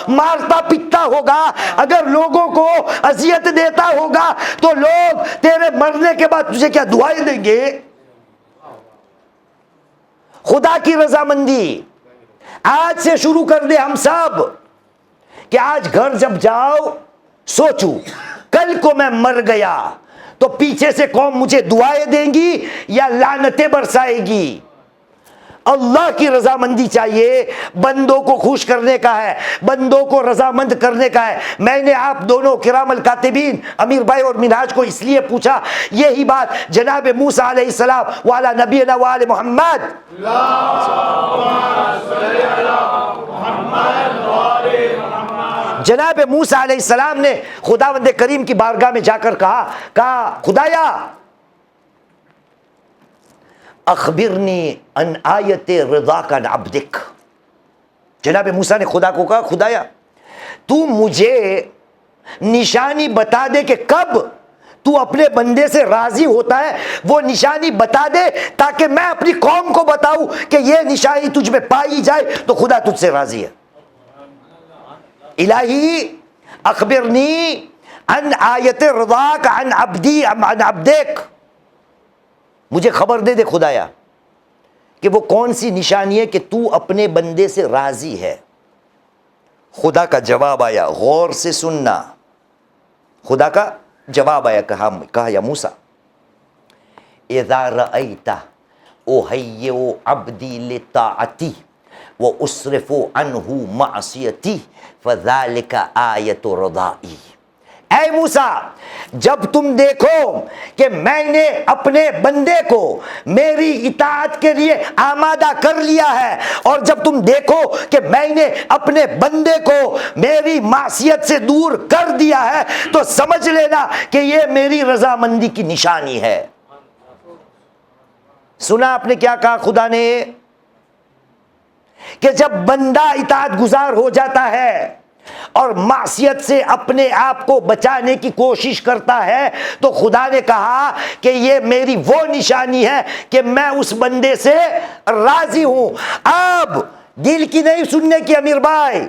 مارتا پیٹتا ہوگا, اگر لوگوں کو اذیت دیتا ہوگا, تو لوگ تیرے مرنے کے بعد تجھے کیا دعائیں دیں گے؟ خدا کی رضامندی آج سے شروع کر دے ہم سب کہ آج گھر جب جاؤ سوچو کل کو میں مر گیا تو پیچھے سے قوم مجھے دعائیں دیں گی یا لعنتیں برسائے گی. اللہ کی رضامندی چاہیے, بندوں کو خوش کرنے کا ہے, بندوں کو رضامند کرنے کا ہے. میں نے آپ دونوں کرام الکاتبین امیر بھائی اور منہاج کو اس لیے پوچھا, یہی بات جناب موسیٰ علیہ السلام وعلی نبینا وعلی محمد جناب موسیٰ علیہ السلام نے خداوند کریم کی بارگاہ میں جا کر کہا خدایا اخبرنی ان آیت رضاک عن عبدک. جناب موسیٰ نے خدا کو کہا خدایا تو مجھے نشانی بتا دے کہ کب تو اپنے بندے سے راضی ہوتا ہے, وہ نشانی بتا دے تاکہ میں اپنی قوم کو بتاؤں کہ یہ نشانی تجھ میں پائی جائے تو خدا تجھ سے راضی ہے. الہی اخبرنی ان آیت رضاک عن عبدی عن عبدک, مجھے خبر دے دے خدایا کہ وہ کون سی نشانی ہے کہ تو اپنے بندے سے راضی ہے. خدا کا جواب آیا, غور سے سننا, خدا کا جواب آیا, کہا یا موسیٰ اذا رأیت احیئ عبدی لطاعتی وَأُصْرِفُ عَنْهُ مَعْصِيَتِهِ فَذَلِكَ آیَةُ رَضَائِي۔ اے موسیٰ، جب تم دیکھو کہ میں نے اپنے بندے کو میری اطاعت کے لیے آمادہ کر لیا ہے، اور جب تم دیکھو کہ میں نے اپنے بندے کو میری معصیت سے دور کر دیا ہے، تو سمجھ لینا کہ یہ میری رضامندی کی نشانی ہے۔ سنا آپ نے کیا کہا خدا نے؟ کہ جب بندہ اطاعت گزار ہو جاتا ہے اور معصیت سے اپنے آپ کو بچانے کی کوشش کرتا ہے، تو خدا نے کہا کہ یہ میری وہ نشانی ہے کہ میں اس بندے سے راضی ہوں۔ اب دل کی نہیں سننے کی امیر بھائی،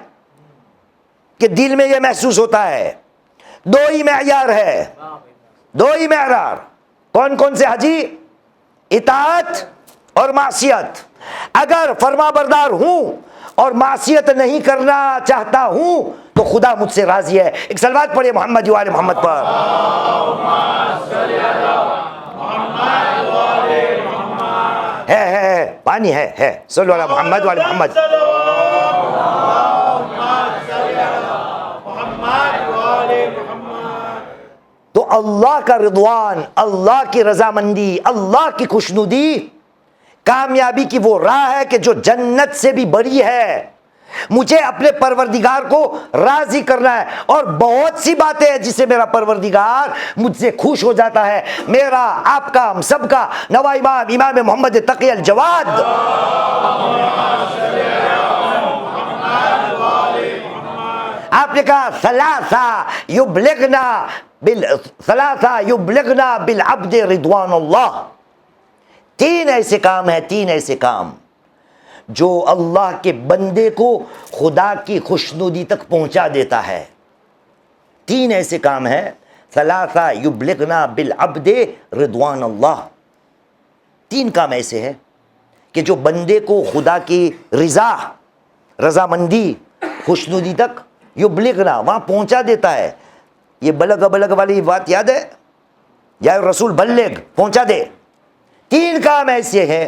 کہ دل میں یہ محسوس ہوتا ہے۔ دو ہی معیار ہے، دو ہی معیار۔ کون کون سے حجی؟ اطاعت اور معصیت۔ اگر فرما بردار ہوں اور معصیت نہیں کرنا چاہتا ہوں تو خدا مجھ سے راضی ہے۔ ایک صلوات پڑھیے محمد و آل محمد پر۔ ہے پانی ہے صلو علی محمد و آل محمد۔ تو اللہ کا رضوان، اللہ کی رضامندی، اللہ کی خوشنودی کامیابی کی وہ راہ ہے کہ جو جنت سے بھی بڑی ہے۔ مجھے اپنے پروردگار کو راضی کرنا ہے، اور بہت سی باتیں ہیں جس سے میرا پروردگار مجھ سے خوش ہو جاتا ہے۔ میرا، آپ کا، ہم سب کا نواں امام، امام محمد تقی الجواد، آپ نے کہا ثلاثہ یبلغنا بالعبد رضوان اللہ۔ تین ایسے کام ہیں، تین ایسے کام جو اللہ کے بندے کو خدا کی خوشنودی تک پہنچا دیتا ہے۔ تین ایسے کام ہیں، ثلاثہ یبلغنا بالعبد رضوان اللہ۔ تین کام ایسے ہیں کہ جو بندے کو خدا کی رضامندی، خوشنودی تک یبلغنا، وہاں پہنچا دیتا ہے۔ یہ بلغ والی بات یاد ہے؟ یا رسول بلغ، پہنچا دے۔ تین کام ایسے ہیں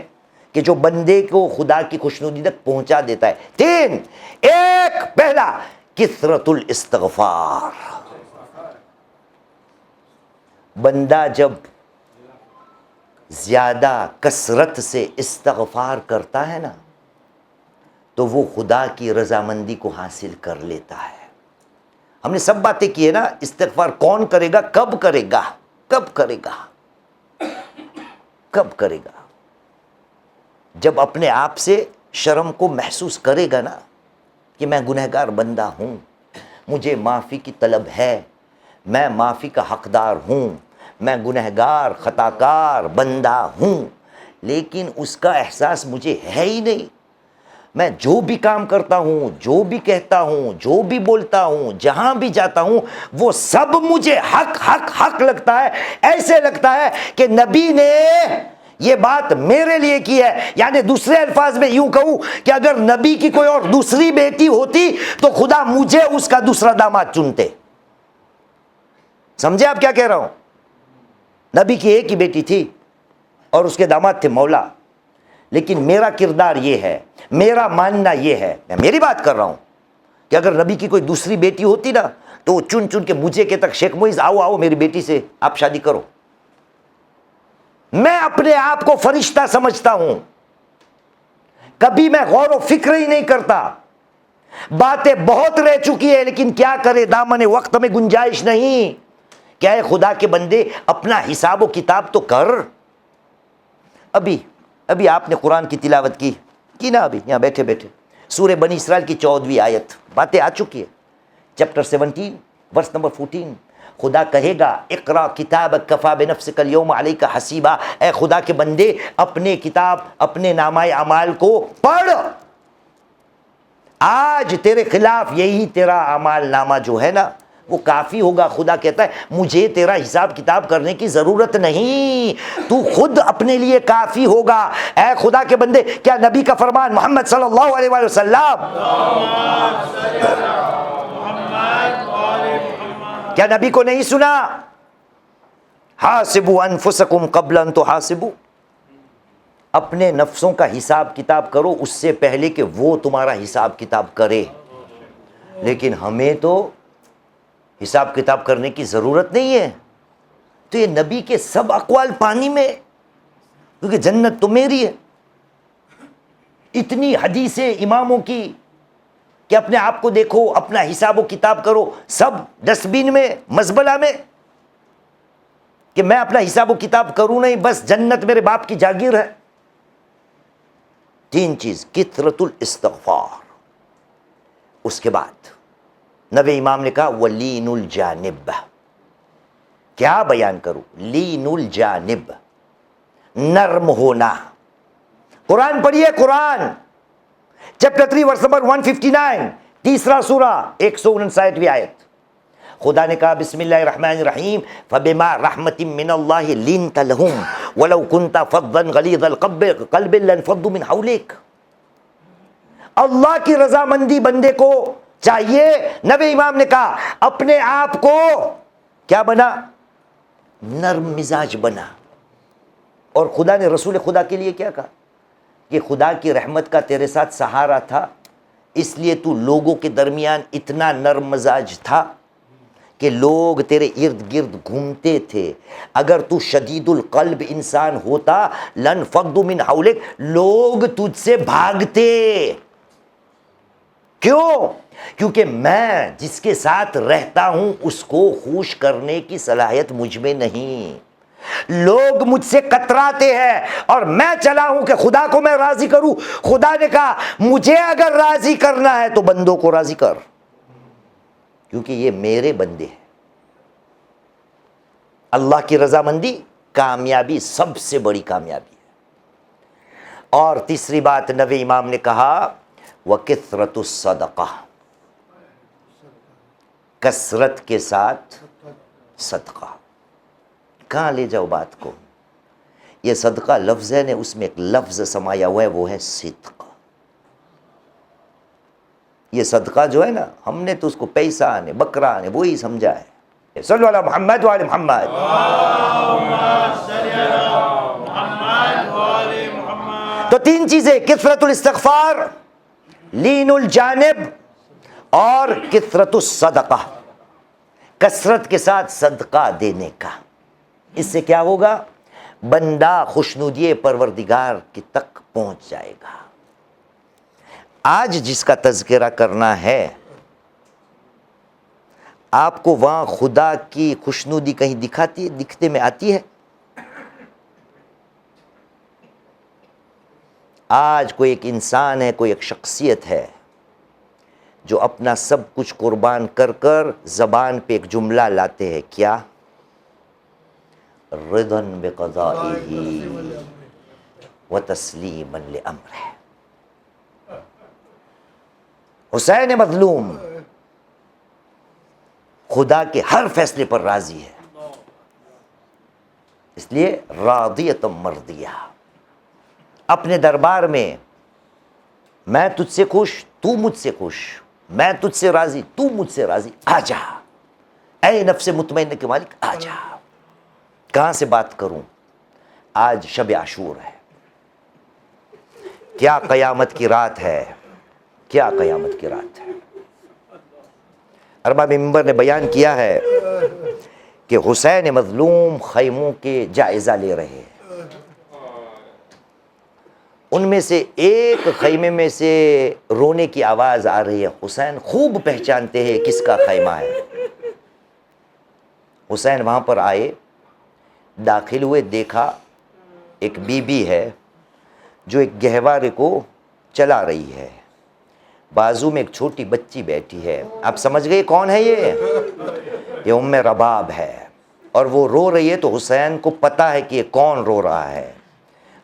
کہ جو بندے کو خدا کی خوشنودی تک پہنچا دیتا ہے۔ تین، ایک، پہلا کثرت الاستغفار۔ بندہ جب زیادہ کثرت سے استغفار کرتا ہے نا، تو وہ خدا کی رضامندی کو حاصل کر لیتا ہے۔ ہم نے سب باتیں کی ہے نا، استغفار کون کرے گا، کب کرے گا، کب کرے گا، کب کرے گا؟ جب اپنے آپ سے شرم کو محسوس کرے گا نا کہ میں گنہگار بندہ ہوں، مجھے معافی کی طلب ہے، میں معافی کا حقدار ہوں، میں گنہگار خطاکار بندہ ہوں، لیکن اس کا احساس مجھے ہے ہی نہیں۔ میں جو بھی کام کرتا ہوں، جو بھی کہتا ہوں، جو بھی بولتا ہوں، جہاں بھی جاتا ہوں، وہ سب مجھے حق لگتا ہے۔ ایسے لگتا ہے کہ نبی نے یہ بات میرے لیے کی ہے۔ یعنی دوسرے الفاظ میں یوں کہوں کہ اگر نبی کی کوئی اور دوسری بیٹی ہوتی تو خدا مجھے اس کا دوسرا داماد چنتے۔ سمجھے آپ کیا کہہ رہا ہوں؟ نبی کی ایک ہی بیٹی تھی اور اس کے داماد تھے مولا، لیکن میرا کردار یہ ہے، میرا ماننا یہ ہے، میں میری بات کر رہا ہوں، کہ اگر نبی کی کوئی دوسری بیٹی ہوتی نا تو وہ چن چن کے مجھے کہتا شیخ معیز آؤ میری بیٹی سے آپ شادی کرو۔ میں اپنے آپ کو فرشتہ سمجھتا ہوں، کبھی میں غور و فکر ہی نہیں کرتا۔ باتیں بہت رہ چکی ہے، لیکن کیا کرے، دامن وقت میں گنجائش نہیں۔ کیا ہے خدا کے بندے، اپنا حساب و کتاب تو کر۔ ابھی آپ نے قرآن کی تلاوت کی نا، ابھی یہاں بیٹھے بیٹھے سورہ بنی اسرائیل کی 14ویں آیت، باتیں آ چکی ہے، چیپٹر 17 ورس نمبر 14۔ خدا کہے گا اقرا کتابک کفا بنفسک اليوم علیک حسیبا، اے خدا کے بندے اپنے کتاب، اپنے نامہ اعمال کو پڑھ، آج تیرے خلاف یہی تیرا اعمال نامہ جو ہے نا وہ کافی ہوگا۔ خدا کہتا ہے مجھے تیرا حساب کتاب کرنے کی ضرورت نہیں، تو خود اپنے لیے کافی ہوگا۔ اے خدا کے بندے، کیا نبی کا فرمان محمد صلی اللہ علیہ وآلہ وسلم، کیا نبی کو نہیں سنا؟ حاسبوا انفسکم قبل ان تحاسبوا، اپنے نفسوں کا حساب کتاب کرو اس سے پہلے کہ وہ تمہارا حساب کتاب کرے. لیکن ہمیں تو حساب کتاب کرنے کی ضرورت نہیں ہے. تو یہ نبی کے سب اقوال پانی میں، کیونکہ جنت تو میری ہے. اتنی حدیثیں اماموں کی کہ اپنے آپ کو دیکھو، اپنا حساب و کتاب کرو، سب ڈسٹ بین میں، مزبلہ میں، کہ میں اپنا حساب و کتاب کروں نہیں، بس جنت میرے باپ کی جاگیر ہے. 3 چیز، کثرت الاستغفار. اس کے بعد نبی امام نے کہا وَلِينُ الْجَانِبَ. کیا بیان کروں؟ لین الجانب، نرم ہونا. قرآن پڑھیے، قرآن چیپٹر 3 ورس نمبر 159، تیسرا سورہ 159ویں آیت. خدا نے کہا بسم اللہ الرحمن الرحیم فبما رحمت من اللہ لنت لهم ولو كنت فظا غلیظ القلب لانفضوا من حولك. اللہ کی رضامندی بندے کو چاہیے. نبی امام نے کہا اپنے آپ کو کیا بنا؟ نرم مزاج بنا. اور خدا نے رسول خدا کے لیے کیا کہا؟ کہ خدا کی رحمت کا تیرے ساتھ سہارا تھا، اس لیے تو لوگوں کے درمیان اتنا نرم مزاج تھا کہ لوگ تیرے ارد گرد گھومتے تھے. اگر تو شدید القلب انسان ہوتا لانفضوا من حولک، لوگ تجھ سے بھاگتے. کیوں؟ کیونکہ میں جس کے ساتھ رہتا ہوں اس کو خوش کرنے کی صلاحیت مجھ میں نہیں. لوگ مجھ سے کتراتے ہیں اور میں چلا ہوں کہ خدا کو میں راضی کروں. خدا نے کہا مجھے اگر راضی کرنا ہے تو بندوں کو راضی کر، کیونکہ یہ میرے بندے ہیں. اللہ کی رضامندی کامیابی، سب سے بڑی کامیابی ہے. اور تیسری بات نبی امام نے کہا وَكِثْرَةُ الصَّدَقَةِ، کثرت کے ساتھ صدقہ. کہاں لے جاؤ بات کو؟ یہ صدقہ لفظ ہے، اس میں ایک لفظ سمایا ہوا ہے، وہ ہے صدق. یہ صدقہ جو ہے نا، ہم نے تو اس کو پیسہ آنے، بکرا آنے، وہی سمجھا ہے. صلو علی محمد وعلی محمد. تو 3 چیزیں، کثرت الاستغفار، لین الجانب، اور کثرت الصدقہ، کثرت کے ساتھ صدقہ دینے کا. اس سے کیا ہوگا؟ بندہ خوشنودی پروردگار کی تک پہنچ جائے گا. آج جس کا تذکرہ کرنا ہے، آپ کو وہاں خدا کی خوشنودی کہیں دکھتے میں آتی ہے؟ آج کوئی ایک انسان ہے، کوئی ایک شخصیت ہے جو اپنا سب کچھ قربان کر کر زبان پہ ایک جملہ لاتے ہیں، کیا؟ رضا بقضائہ وتسلیما لامرہ. حسین مظلوم خدا کے ہر فیصلے پر راضی ہے، اس لیے راضیۃ مرضیہ. اپنے دربار میں میں تجھ سے خوش، تو مجھ سے خوش، میں تجھ سے راضی، تو مجھ سے راضی، آ جا اے نفس مطمئنہ کے مالک، آ جا. کہاں سے بات کروں؟ آج شب عاشور ہے. کیا قیامت کی رات ہے، کیا قیامت کی رات ہے. ارباب منبر نے بیان کیا ہے کہ حسین مظلوم خیموں کے جائزہ لے رہے ہیں. ان میں سے ایک خیمے میں سے رونے کی آواز آ رہی ہے. حسین خوب پہچانتے ہیں کس کا خیمہ ہے. حسین وہاں پر آئے، داخل ہوئے، دیکھا ایک بی بی ہے جو ایک گہوارے کو چلا رہی ہے. بازو میں ایک چھوٹی بچی بیٹھی ہے. آپ سمجھ گئے کون ہے یہ ام رباب ہے. اور وہ رو رہی ہے تو حسین کو پتا ہے کہ یہ کون رو رہا ہے.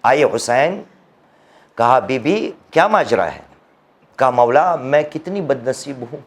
آئے حسین، کہا بی بی کیا ماجرا ہے؟ کہا مولا میں کتنی بد نصیب ہوں،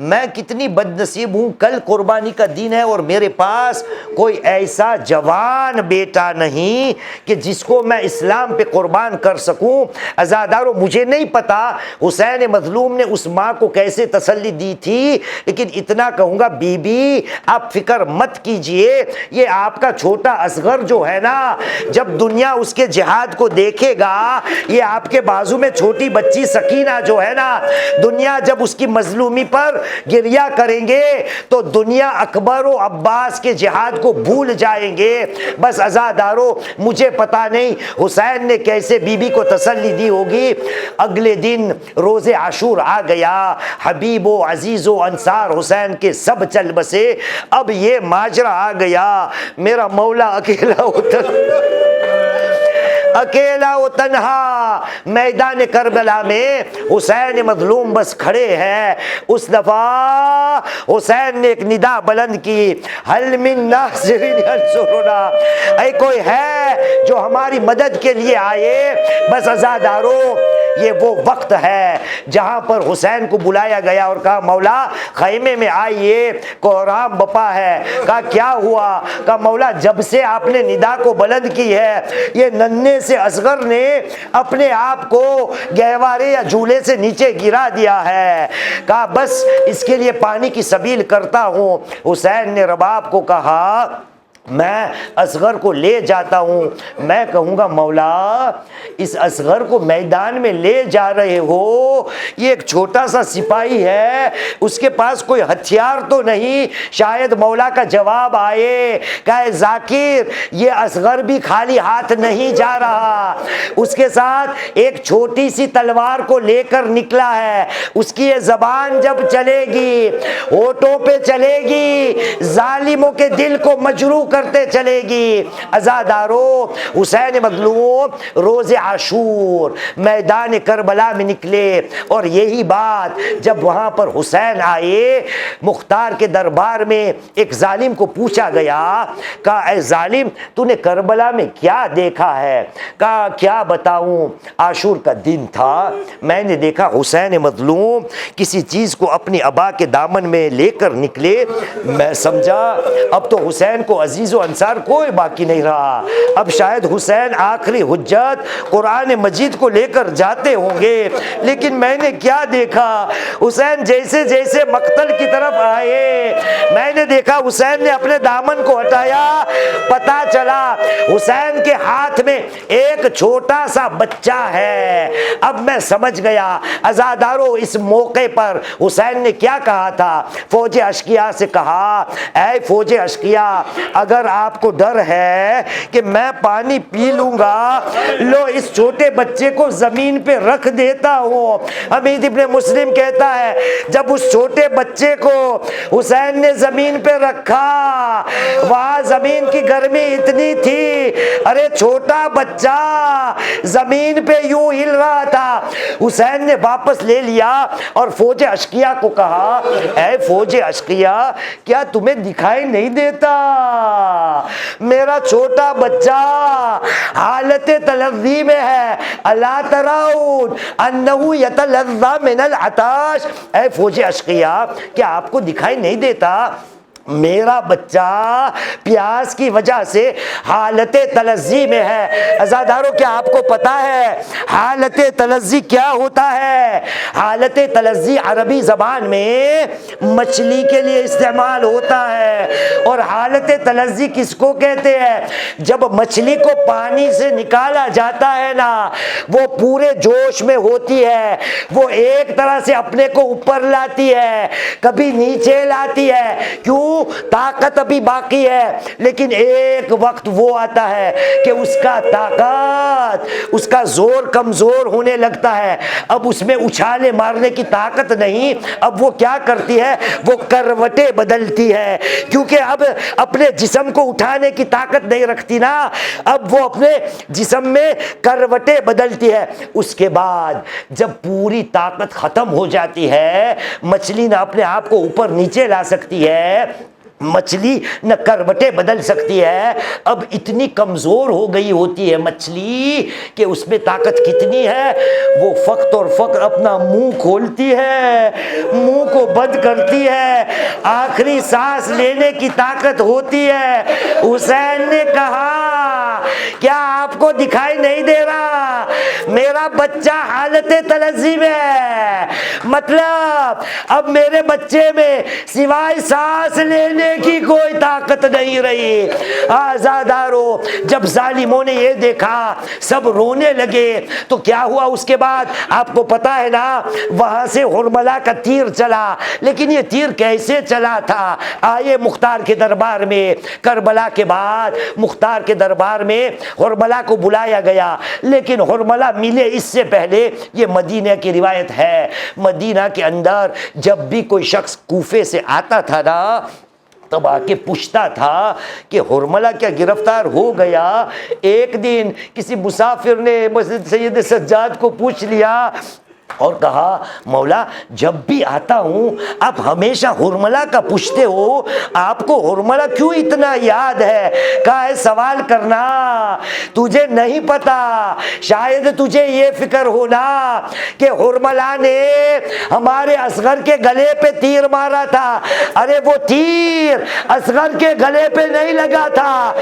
میں کتنی بد نصیب ہوں، کل قربانی کا دن ہے اور میرے پاس کوئی ایسا جوان بیٹا نہیں کہ جس کو میں اسلام پہ قربان کر سکوں۔ عزادارو مجھے نہیں پتا حسین مظلوم نے اس ماں کو کیسے تسلی دی تھی، لیکن اتنا کہوں گا بی بی آپ فکر مت کیجئے، یہ آپ کا چھوٹا اصغر جو ہے نا، جب دنیا اس کے جہاد کو دیکھے گا، یہ آپ کے بازو میں چھوٹی بچی سکینہ جو ہے نا، دنیا جب اس کی مظلومی پر گریہ کریں گے تو دنیا اکبر و عباس کے جہاد کو بھول جائیں گے۔ بس عزادارو مجھے پتا نہیں حسین نے کیسے بی بی کو تسلی دی ہوگی۔ اگلے دن روز عاشور آ گیا، حبیب و عزیز و انصار حسین کے سب چل بسے۔ اب یہ ماجرا آ گیا، میرا مولا اکیلا و تنہا میدان کربلا میں حسین مظلوم بس کھڑے ہیں۔ اس دفعہ حسین نے ایک ندا بلند کی، حل من ناصر ینصرنا، اے کوئی ہے جو ہماری مدد کے لیے آئے۔ بس عزادارو یہ وہ وقت ہے جہاں پر حسین کو بلایا گیا اور کہا مولا خیمے میں آئیے، کوہرام بپا ہے۔ کہا کیا ہوا؟ کہا مولا جب سے آپ نے ندا کو بلند کی ہے، یہ ننھے سے اصغر نے اپنے آپ کو گہوارے یا جھولے سے نیچے گرا دیا ہے۔ کہا بس اس کے لیے پانی کی سبیل کرتا ہوں۔ حسین نے رباب کو کہا میں اصغر کو لے جاتا ہوں۔ میں کہوں گا مولا اس اصغر کو میدان میں لے جا رہے ہو، یہ ایک چھوٹا سا سپاہی ہے، اس کے پاس کوئی ہتھیار تو نہیں، شاید مولا کا جواب آئے کہ ذاکر یہ اصغر بھی خالی ہاتھ نہیں جا رہا، اس کے ساتھ ایک چھوٹی سی تلوار کو لے کر نکلا ہے، اس کی یہ زبان جب چلے گی، ہونٹوں پہ چلے گی، ظالموں کے دل کو مجروح کرتے چلے گی۔ عزادارو حسین مظلوم روز عاشور میدان کربلا میں نکلے، اور یہی بات جب وہاں پر حسین آئے، مختار کے دربار میں ایک ظالم کو پوچھا گیا، کہا اے ظالم تو نے کربلا میں کیا دیکھا ہے؟ کہا کیا بتاؤں، عاشور کا دن تھا، میں نے دیکھا حسین مظلوم کسی چیز کو اپنی ابا کے دامن میں لے کر نکلے، میں سمجھا اب تو حسین کو عزیز و انصار کوئی باقی نہیں رہا، اب شاید حسین آخری حجت قرآن مجید کو لے کر جاتے ہوں گے، لیکن میں نے کیا دیکھا، حسین جیسے جیسے مقتل کی طرف آئے، میں نے دیکھا حسین نے اپنے دامن کو ہٹایا، پتا چلا حسین کے ہاتھ میں ایک چھوٹا سا بچہ ہے۔ اب میں سمجھ گیا عزادارو اس موقع پر حسین نے کیا کہا تھا، فوج اشقیاء سے کہا اے فوج اشقیاء اگر آپ کو ڈر ہے کہ میں پانی پی لوں گا، لو اس چھوٹے بچے کو زمین پہ رکھ دیتا ہوں۔ حمید ابن مسلم کہتا ہے جب اس چھوٹے بچے کو حسین نے زمین پہ رکھا، وہاں زمین کی گرمی اتنی تھی، ارے چھوٹا بچہ زمین پہ یوں ہل رہا تھا، حسین نے واپس لے لیا اور فوج اشقیاء کو کہا اے فوج اشقیاء کیا تمہیں دکھائی نہیں دیتا میرا چھوٹا بچہ حالت تلذی میں ہے، الا ترون انہ یتلذی من العطش، اے فوج اشقیاء کیا آپ کو دکھائی نہیں دیتا میرا بچہ پیاس کی وجہ سے حالت تلذی میں ہے۔ عزادارو کیا آپ کو پتا ہے حالت تلذی کیا ہوتا ہے؟ حالت تلذی عربی زبان میں مچھلی کے لیے استعمال ہوتا ہے، اور حالت تلذی کس کو کہتے ہیں؟ جب مچھلی کو پانی سے نکالا جاتا ہے نا، وہ پورے جوش میں ہوتی ہے، وہ ایک طرح سے اپنے کو اوپر لاتی ہے، کبھی نیچے لاتی ہے، کیوں؟ طاقت ابھی باقی ہے، لیکن ایک وقت وہ آتا ہے کہ اس کا طاقت، اس کا زور کمزور ہونے لگتا ہے، اب اس میں اچھالے مارنے کی طاقت نہیں، اب وہ کیا کرتی ہے؟ وہ کروٹیں بدلتی ہے، کیونکہ اب اپنے جسم کو اٹھانے کی طاقت نہیں رکھتی نا، اب وہ اپنے جسم میں کروٹیں بدلتی ہے۔ اس کے بعد جب پوری طاقت ختم ہو جاتی ہے، مچھلی نہ اپنے آپ کو اوپر نیچے لا سکتی ہے، مچھلی نہ کروٹیں بدل سکتی ہے، اب اتنی کمزور ہو گئی ہوتی ہے مچھلی کہ اس میں طاقت کتنی ہے، وہ فقط اور فقط اپنا منہ کھولتی ہے، منہ کو بند کرتی ہے، آخری سانس لینے کی طاقت ہوتی ہے۔ حسین نے کہا کیا آپ کو دکھائی نہیں دے رہا میرا بچہ حالت تلذی میں ہے، مطلب اب میرے بچے میں سوائے سانس لینے کی کوئی طاقت نہیں رہی۔ آزادارو، جب ظالموں نے یہ دیکھا سب رونے لگے تو کیا ہوا اس کے بعد آپ کو پتا ہے نا، وہاں سے حرملہ کا تیر چلا، لیکن یہ تیر کیسے چلا تھا؟ آئے مختار کے دربار میں، کربلا کے بعد مختار کے دربار میں حرملہ کو بلایا گیا، لیکن حرملہ ملے اس سے پہلے، یہ مدینہ کی روایت ہے، مدینہ کے اندر جب بھی کوئی شخص کوفے سے آتا تھا نا تب آ کے پوچھتا تھا کہ حرملہ کیا گرفتار ہو گیا؟ ایک دن کسی مسافر نے مسجد سید سجاد کو پوچھ لیا اور کہا مولا جب بھی آتا ہوں آپ ہمیشہ حرملہ کا پوچھتے ہو، آپ کو حرملہ کیوں اتنا یاد ہے؟ کہا ہے سوال کرنا، تجھے نہیں پتا، شاید تجھے یہ فکر ہونا کہ حرملہ نے ہمارے اصغر کے گلے پہ تیر مارا تھا۔ ارے وہ تیر اصغر کے گلے پہ نہیں لگا تھا،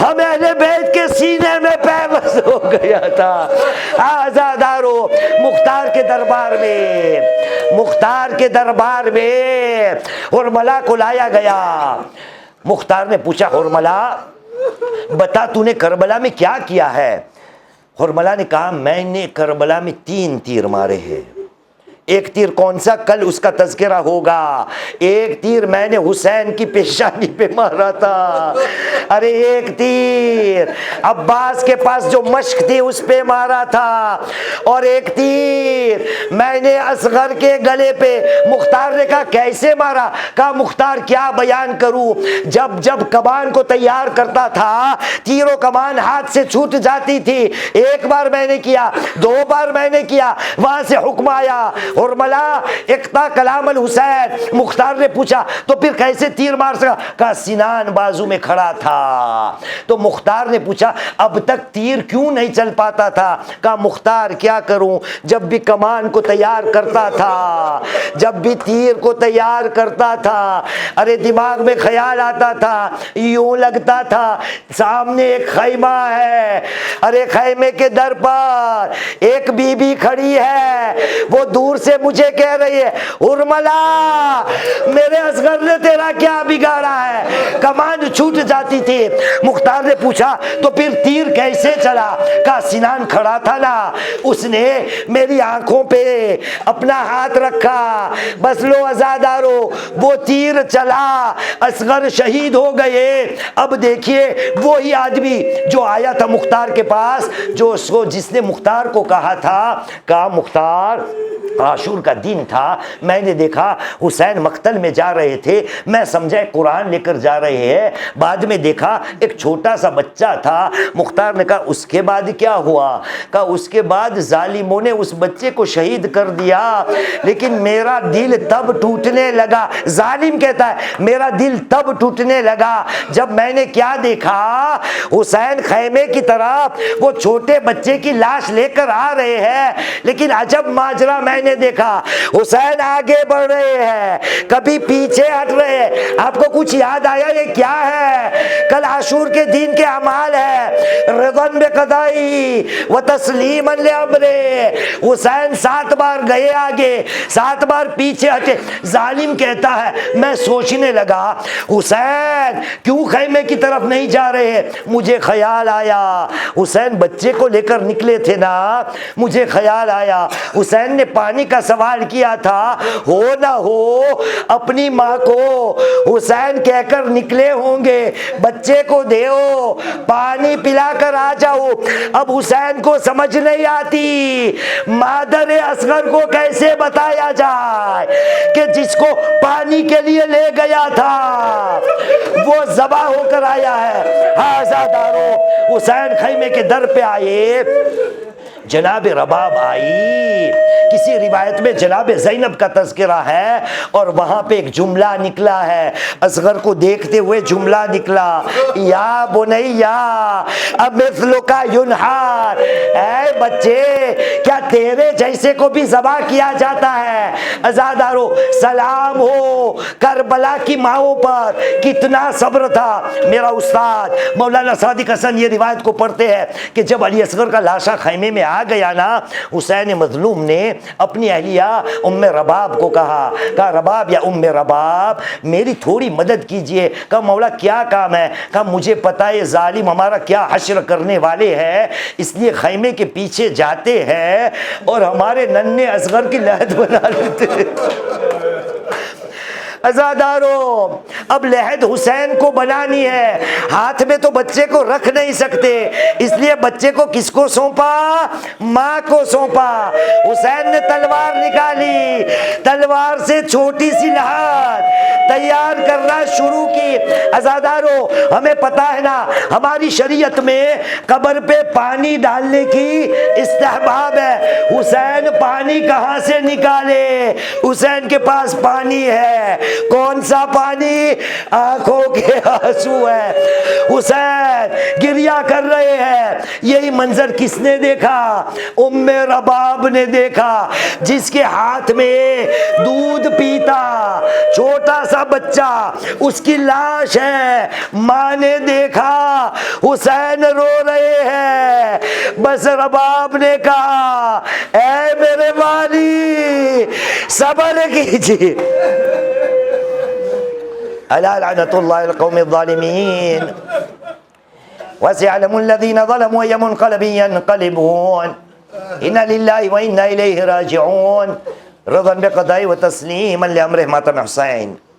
ہم اہل بیت کے سینے میں پیوست ہو گیا تھا۔ آزادارو، مختار کے دربار میں حرملہ کو لایا گیا۔ مختار نے پوچھا حرملہ بتا تو نے کربلا میں کیا کیا ہے؟ حرملہ نے کہا میں نے کربلا میں 3 تیر مارے ہیں۔ ایک تیر کون سا؟ کل اس کا تذکرہ ہوگا۔ ایک تیر میں نے حسین کی پیشانی پہ مارا تھا، ارے ایک تیر عباس کے پاس جو مشق تھی اس پہ مارا تھا، اور ایک تیر میں نے اصغر کے گلے پہ۔ مختار نے کہا کیسے مارا؟ کہا مختار کیا بیان کروں، جب جب کمان کو تیار کرتا تھا تیر و کمان ہاتھ سے چھوٹ جاتی تھی، ایک بار میں نے کیا، 2 بار میں نے کیا، وہاں سے حکم آیا حرملہ اقطع کلام الحسین۔ مختار نے پوچھا تو پھر کیسے تیر مار سکا؟ کہا سنان بازو میں کھڑا تھا۔ تو مختار نے پوچھا اب تک تیر کیوں نہیں چل پاتا تھا؟ کہا مختار کیا کروں، جب بھی کمان کو تیار کرتا تھا، جب بھی تیر کو تیار کرتا تھا، ارے دماغ میں خیال آتا تھا، یوں لگتا تھا سامنے ایک خیمہ ہے، ارے خیمے کے در پر ایک بی بی کھڑی ہے، وہ دور سے مجھے کہہ رہی ہے حرملہ میرے اصغر نے تیرا کیا بگاڑا ہے؟ کمان چھوٹ جاتی تھی۔ مختار نے پوچھا تو پھر تیر کیسے چلا؟ کہا سنان کھڑا تھا نا، اس نے میری آنکھوں پہ اپنا ہاتھ رکھا، بس لو عزادارو وہ تیر چلا، اصغر شہید ہو گئے۔ اب دیکھیے وہی آدمی جو آیا تھا مختار کے پاس، جس نے مختار کو کہا تھا، کہا مختار عاشور کا دن تھا، میں نے دیکھا حسین مقتل میں جا رہے تھے، میں سمجھا قرآن لے کر جا رہے ہیں، بعد میں دیکھا ایک چھوٹا سا بچہ تھا۔ مختار نے کہا اس کے بعد کیا ہوا؟ کہا اس کے بعد ظالموں نے اس بچے کو شہید کر دیا، لیکن میرا دل تب ٹوٹنے لگا، ظالم کہتا ہے میرا دل تب ٹوٹنے لگا جب میں نے کیا دیکھا، حسین خیمے کی طرف وہ چھوٹے بچے کی لاش لے کر آ رہے ہیں، لیکن عجب ماجرا میں نے دیکھا، حسین آگے بڑھ رہے ہیں کبھی پیچھے ہٹ رہے ہیں۔ آپ کو کچھ یاد آیا یہ کیا ہے؟ کل عاشور کے دین کے اعمال ہے، رضن بقضائی و تسلیما لامرہ۔ حسین 7 بار گئے آگے، 7 بار پیچھے ہٹے۔ ظالم کہتا ہے میں سوچنے لگا حسین کیوں خیمے کی طرف نہیں جا رہے؟ مجھے خیال آیا حسین بچے کو لے کر نکلے تھے نا، مجھے خیال آیا حسین نے پانی کا سوال کیا تھا، ہو نہ ہو اپنی ماں کو حسین کہہ کر نکلے ہوں گے بچے کو دیو پانی پلا کر آ جاؤ۔ اب حسین کو سمجھ نہیں آتی مادر اصغر کو کیسے بتایا جائے کہ جس کو پانی کے لیے لے گیا تھا وہ ذبح ہو کر آیا ہے۔ آزادارو، حسین خیمے کے در پہ آئے، جناب رباب آئی. کسی روایت میں جناب زینب کا تذکرہ ہے اور وہاں پہ ایک جملہ نکلا ہے, اصغر کو دیکھتے ہوئے جملہ نکلا, یا بنیا اب مثلک ینحار, اے بچے کیا تیرے جیسے کو بھی ذبح کیا جاتا ہے؟ عزادارو سلام ہو کربلا کی ماؤں پر, کتنا صبر تھا. میرا استاد مولانا صادق حسن یہ روایت کو پڑھتے ہیں کہ جب علی اصغر کا لاشا خیمے میں آ گیا نا, حسین مظلوم نے اپنی اہلیہ ام رباب کو کہا رباب یا ام رباب میری تھوڑی مدد کیجئے. کہا مولا کیا کام ہے؟ کہا مجھے پتا ہے ظالم ہمارا کیا حشر کرنے والے ہیں, اس لیے خیمے کے پیچھے جاتے ہیں اور ہمارے ننھے اصغر کی لحد بنا لیتے ہیں. عزادارو اب لحد حسین کو بنانی ہے, ہاتھ میں تو بچے کو رکھ نہیں سکتے, اس لیے بچے کو کس کو سونپا؟ ماں کو سونپا. حسین نے تلوار نکالی, تلوار سے چھوٹی سی لحد تیار کرنا شروع کی. عزادارو ہمیں پتا ہے نا ہماری شریعت میں قبر پہ پانی ڈالنے کی استحباب ہے. حسین پانی کہاں سے نکالے؟ حسین کے پاس پانی ہے. کون سا پانی؟ آنکھوں کے آنسو ہے. حسین گریہ کر رہے ہیں. یہی منظر کس نے دیکھا؟ ام رباب نے دیکھا, جس کے ہاتھ میں دودھ پیتا چھوٹا سا بچہ, اس کی لاش ہے. ماں نے دیکھا حسین رو رہے ہیں, بس رباب نے کہا اے میرے والی صبر کیجیے. الا لعنت اللہ القوم الظالمین وسيعلم الذين ظلموا أي منقلب ينقلبون إنا لله وإنا إليه راجعون رضا بقضاء وتسليما لأمره ماتم حسين.